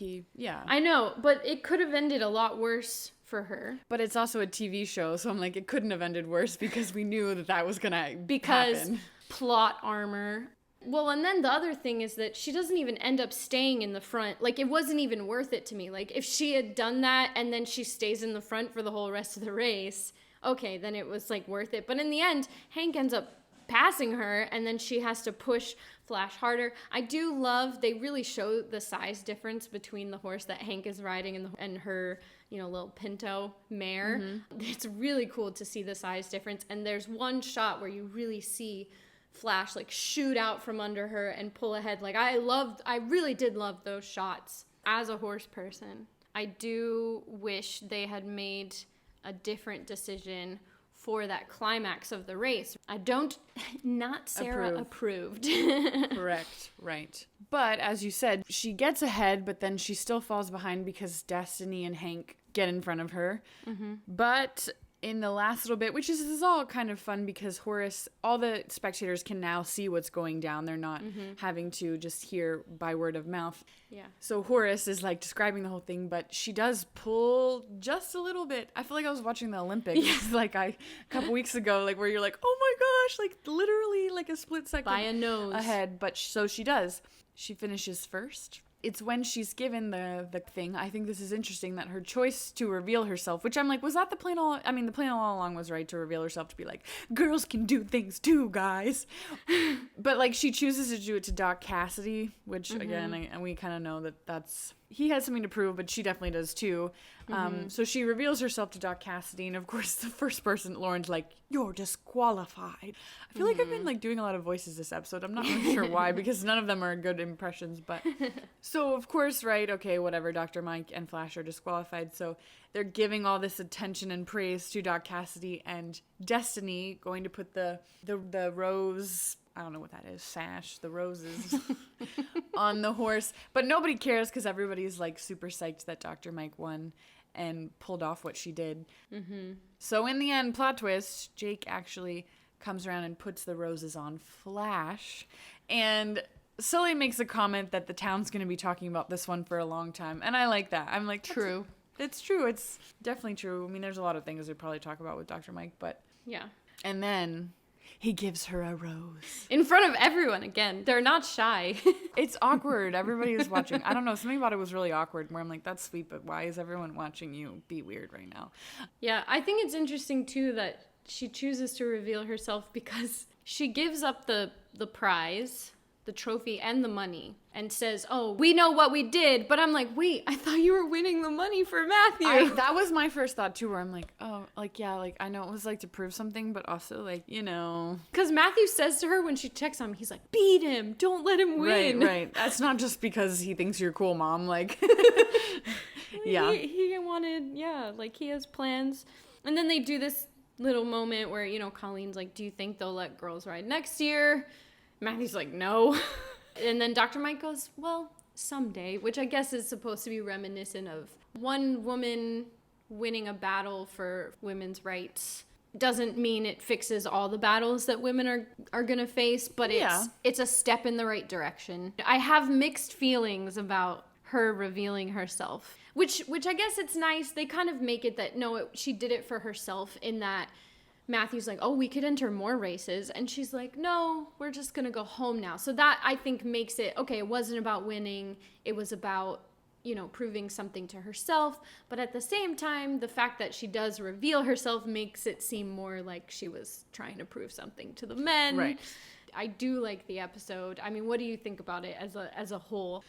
I know, but it could have ended a lot worse for her. But it's also a TV show, so I'm like, it couldn't have ended worse because we knew that was going to happen. Because plot armor. Well, and then the other thing is that she doesn't even end up staying in the front. Like, it wasn't even worth it to me. Like, if she had done that and then she stays in the front for the whole rest of the race, okay, then it was, like, worth it. But in the end, Hank ends up passing her, and then she has to push Flash harder. I do love, they really show the size difference between the horse that Hank is riding and her, little Pinto mare. Mm-hmm. It's really cool to see the size difference. And there's one shot where you really see Flash, like, shoot out from under her and pull ahead. Like, I really did love those shots. As a horse person, I do wish they had made a different decision for that climax of the race. I don't, not Sarah approved. Correct, right. But as you said, she gets ahead, but then she still falls behind because Destiny and Hank get in front of her. Mm-hmm. But in the last little bit, which is all kind of fun because Horace, all the spectators can now see what's going down. They're not having to just hear by word of mouth. Yeah. So Horace is like describing the whole thing, but she does pull just a little bit. I feel like I was watching the Olympics like a couple weeks ago, like where you're like, oh my gosh, like literally like a split second by a nose ahead. But so she does. She finishes first. It's when she's given the thing. I think this is interesting that her choice to reveal herself, which I'm like, was that the plan all? I mean, the plan all along was right to reveal herself, to be like, girls can do things too, guys. But like, she chooses to do it to Doc Cassidy, which again, and we kind of know that's he has something to prove, but she definitely does too. So she reveals herself to Doc Cassidy, and of course, the first person, Lauren's like, "You're disqualified." I feel like I've been like doing a lot of voices this episode. I'm not really sure why, because none of them are good impressions. But so of course, right? Okay, whatever. Dr. Mike and Flash are disqualified, so they're giving all this attention and praise to Doc Cassidy and Destiny, going to put the rose. I don't know what that is, sash, the roses on the horse. But nobody cares because everybody's like super psyched that Dr. Mike won and pulled off what she did. Mm-hmm. So in the end, plot twist, Jake actually comes around and puts the roses on Flash. And Sully makes a comment that the town's going to be talking about this one for a long time. And I like that. I'm like, true. It's true. It's definitely true. I mean, there's a lot of things we'd probably talk about with Dr. Mike, but... Yeah. And then... he gives her a rose. In front of everyone again. They're not shy. It's awkward. Everybody is watching. I don't know. Something about it was really awkward where I'm like, that's sweet, but why is everyone watching you be weird right now? Yeah, I think it's interesting too that she chooses to reveal herself because she gives up the prize, the trophy, and the money and says, oh, we know what we did. But I'm like, wait, I thought you were winning the money for Matthew. That was my first thought too, where I'm like, oh, like, yeah, like, I know it was like to prove something, but also like, you know. Because Matthew says to her when she checks on him, he's like, beat him. Don't let him win. Right. That's not just because he thinks you're cool, Mom. Like, yeah. He wanted, like he has plans. And then they do this little moment where, you know, Colleen's like, do you think they'll let girls ride next year? Matthew's like, no. And then Dr. Mike goes, well, someday, which I guess is supposed to be reminiscent of one woman winning a battle for women's rights. Doesn't mean it fixes all the battles that women are going to face, but it's a step in the right direction. I have mixed feelings about her revealing herself, which I guess it's nice. They kind of make it that, no, she did it for herself, in that Matthew's like, oh, we could enter more races. And she's like, no, we're just going to go home now. So that, I think, makes it, okay, it wasn't about winning. It was about, you know, proving something to herself. But at the same time, the fact that she does reveal herself makes it seem more like she was trying to prove something to the men. Right. I do like the episode. I mean, what do you think about it as a whole?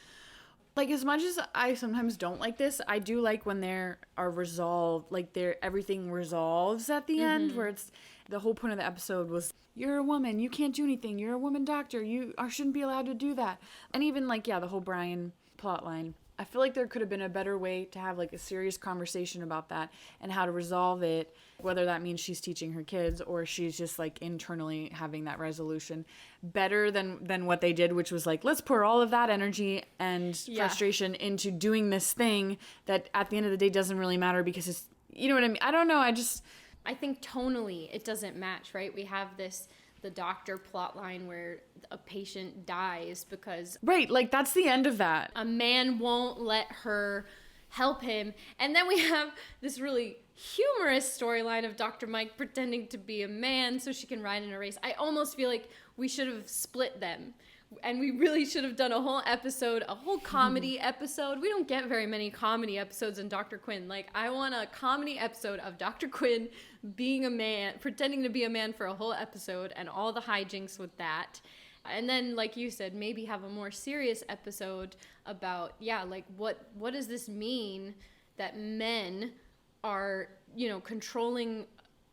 Like, as much as I sometimes don't like this, I do like when there are resolved, like everything resolves at the end, where it's, the whole point of the episode was, you're a woman, you can't do anything, you're a woman doctor, you shouldn't be allowed to do that. And even like, the whole Brian plot line, I feel like there could have been a better way to have like a serious conversation about that and how to resolve it, whether that means she's teaching her kids or she's just like internally having that resolution, better than what they did, which was like, let's pour all of that energy and frustration into doing this thing that at the end of the day doesn't really matter because it's, you know what I mean? I don't know. I think tonally it doesn't match, right? We have the doctor plot line where a patient dies because... Right, like that's the end of that. A man won't let her help him. And then we have this really humorous storyline of Dr. Mike pretending to be a man so she can ride in a race. I almost feel like we should have split them. And we really should have done a whole episode, a whole comedy episode. We don't get very many comedy episodes in Dr. Quinn. Like, I want a comedy episode of Dr. Quinn being a man, pretending to be a man for a whole episode, and all the hijinks with that. And then, like you said, maybe have a more serious episode about, like, what does this mean that men are, you know, controlling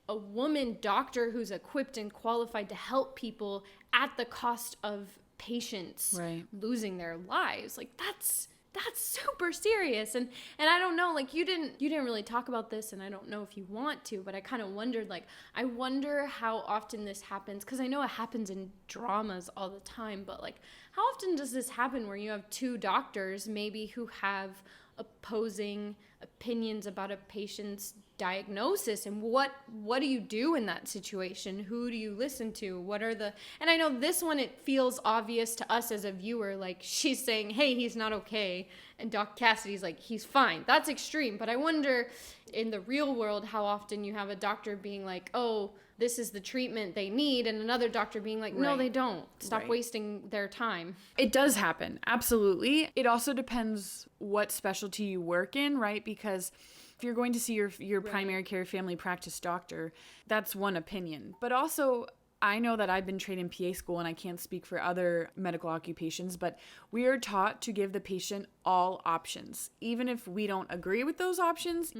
a woman doctor who's equipped and qualified to help people at the cost of patients losing their lives. Like, that's that's super serious. And I don't know, like, you didn't really talk about this, and I don't know if you want to, but I kind of wondered, like, I wonder how often this happens, because I know it happens in dramas all the time, but, like, how often does this happen where you have two doctors maybe who have opposing opinions about a patient's diagnosis, and what do you do in that situation? Who do you listen to? What are the, and I know this one, it feels obvious to us as a viewer, like, she's saying, hey, he's not okay, and Doc Cassidy's like, he's fine. That's extreme. But I wonder in the real world how often you have a doctor being like, oh, this is the treatment they need, and another doctor being like, no, Right. they don't. Stop Right. wasting their time. It does happen, absolutely. It also depends what specialty you work in, right? Because if you're going to see your primary care family practice doctor, that's one opinion. But also, I know that I've been trained in PA school, and I can't speak for other medical occupations, but we are taught to give the patient all options. Even if we don't agree with those options,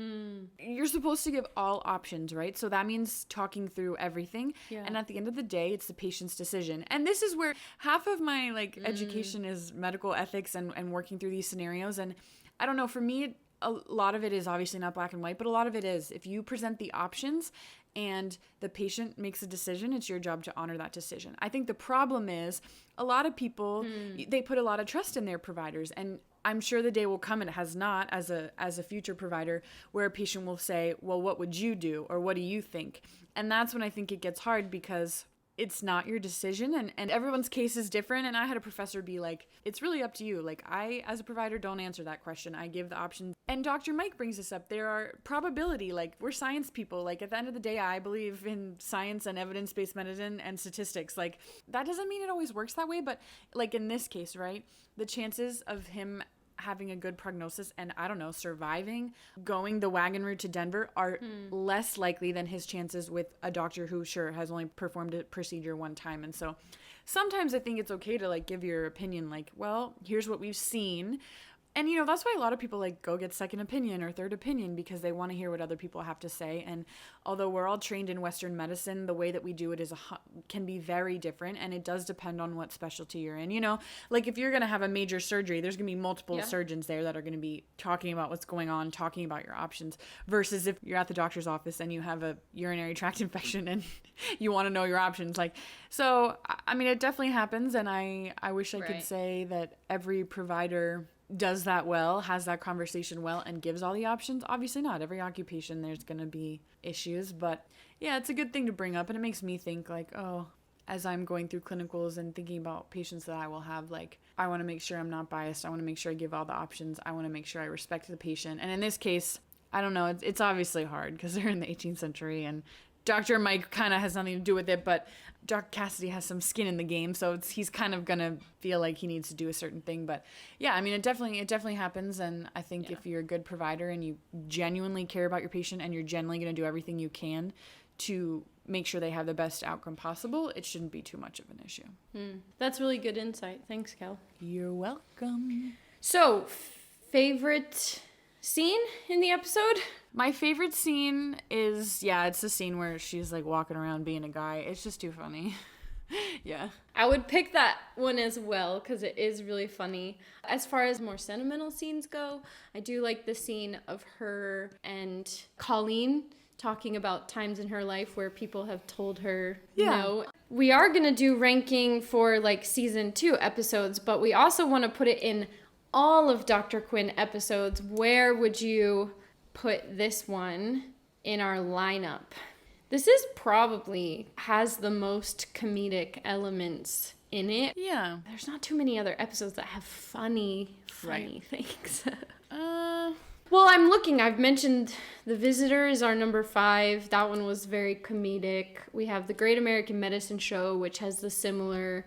you're supposed to give all options, right? So that means talking through everything. Yeah. And at the end of the day, it's the patient's decision. And this is where half of my education is medical ethics and working through these scenarios. And I don't know, for me, a lot of it is obviously not black and white, but a lot of it is. If you present the options and the patient makes a decision, it's your job to honor that decision. I think the problem is a lot of people, they put a lot of trust in their providers, and I'm sure the day will come, and it has not as a future provider, where a patient will say, well, what would you do? Or what do you think? And that's when I think it gets hard, because it's not your decision, and everyone's case is different. And I had a professor be like, it's really up to you. Like, I, as a provider, don't answer that question. I give the options. And Dr. Mike brings this up. There are probability, like, we're science people. Like, at the end of the day, I believe in science and evidence-based medicine and statistics. Like, that doesn't mean it always works that way, but like in this case, right, the chances of him having a good prognosis and, I don't know, surviving, going the wagon route to Denver are less likely than his chances with a doctor who, sure, has only performed a procedure one time. And so sometimes I think it's okay to, like, give your opinion, like, well, here's what we've seen. And, you know, that's why a lot of people, like, go get second opinion or third opinion, because they want to hear what other people have to say. And although we're all trained in Western medicine, the way that we do it can be very different, and it does depend on what specialty you're in. You know, like, if you're going to have a major surgery, there's going to be multiple surgeons there that are going to be talking about what's going on, talking about your options, versus if you're at the doctor's office and you have a urinary tract infection and you want to know your options. Like, so, I mean, it definitely happens, and I wish I could say that every provider does that well, has that conversation well, and gives all the options. Obviously not. Every occupation, there's going to be issues. But yeah, it's a good thing to bring up. And it makes me think, like, oh, as I'm going through clinicals and thinking about patients that I will have, like, I want to make sure I'm not biased. I want to make sure I give all the options. I want to make sure I respect the patient. And in this case, I don't know, it's obviously hard because they're in the 18th century, and Dr. Mike kind of has nothing to do with it, but Dr. Cassidy has some skin in the game, so he's kind of gonna feel like he needs to do a certain thing. But yeah, I mean, it definitely happens, and I think if you're a good provider and you genuinely care about your patient and you're genuinely gonna do everything you can to make sure they have the best outcome possible, it shouldn't be too much of an issue. That's really good insight. Thanks, Cal. You're welcome. So, favorite scene in the episode? My favorite scene is, it's the scene where she's, like, walking around being a guy. It's just too funny. Yeah. I would pick that one as well because it is really funny. As far as more sentimental scenes go, I do like the scene of her and Colleen talking about times in her life where people have told her no. We are going to do ranking for, like, season 2 episodes, but we also want to put it in all of Dr. Quinn episodes. Where would you put this one in our lineup? This is probably has the most comedic elements in it. Yeah. There's not too many other episodes that have funny things. Well, I'm looking. I've mentioned The Visitor is our number 5. That one was very comedic. We have The Great American Medicine Show, which has the similar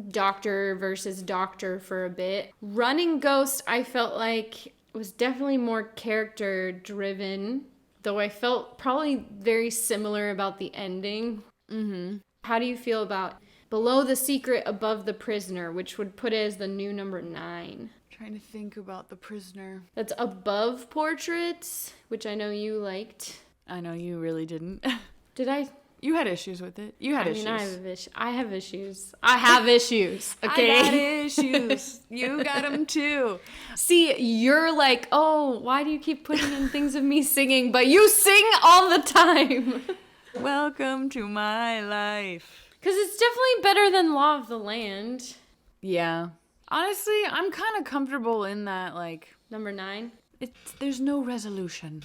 doctor versus doctor for a bit. Running Ghost, I felt like was definitely more character driven, though I felt probably very similar about the ending. How do you feel about Below the Secret, Above the Prisoner, which would put it as the new number 9? Trying to think about The Prisoner. That's above Portraits, which I know you liked. I know you really didn't. Did I? You had issues with it. You had issues. I have issues. I have issues. Okay. I got issues. You got them too. See, you're like, oh, why do you keep putting in things of me singing? But you sing all the time. Welcome to my life. Because it's definitely better than Law of the Land. Yeah. Honestly, I'm kind of comfortable in that, like... Number 9? There's no resolution.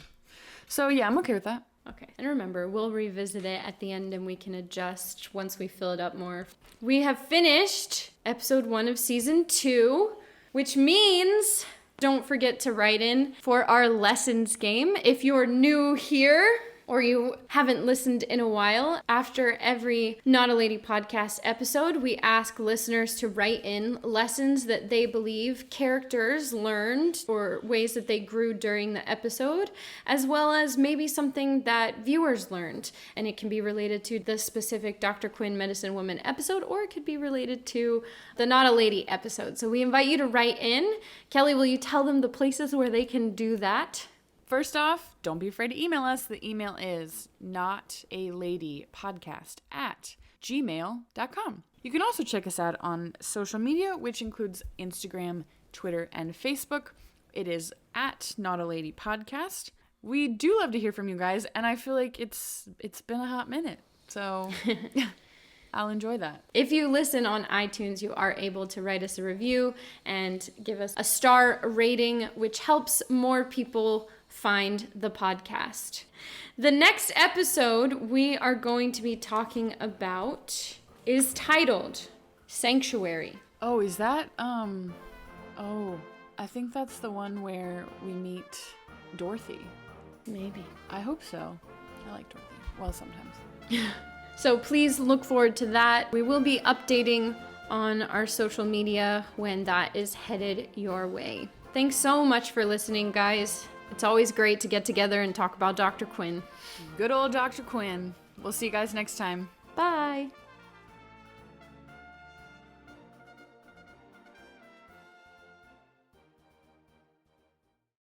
So, yeah, I'm okay with that. Okay. And remember, we'll revisit it at the end and we can adjust once we fill it up more. We have finished episode 1 of season 2, which means don't forget to write in for our lessons game. If you're new here or you haven't listened in a while, after every Not a Lady podcast episode, we ask listeners to write in lessons that they believe characters learned or ways that they grew during the episode, as well as maybe something that viewers learned. And it can be related to the specific Dr. Quinn Medicine Woman episode, or it could be related to the Not a Lady episode. So we invite you to write in. Kelly, will you tell them the places where they can do that? First off, don't be afraid to email us. The email is notaladypodcast@gmail.com. You can also check us out on social media, which includes Instagram, Twitter, and Facebook. It is @notaladypodcast. We do love to hear from you guys, and I feel like it's been a hot minute, so I'll enjoy that. If you listen on iTunes, you are able to write us a review and give us a star rating, which helps more people find the podcast. The next episode we are going to be talking about is titled Sanctuary. Oh, is that, I think that's the one where we meet Dorothy. Maybe. I hope so. I like Dorothy. Well, sometimes. So please look forward to that. We will be updating on our social media when that is headed your way. Thanks so much for listening, guys. It's always great to get together and talk about Dr. Quinn. Good old Dr. Quinn. We'll see you guys next time. Bye.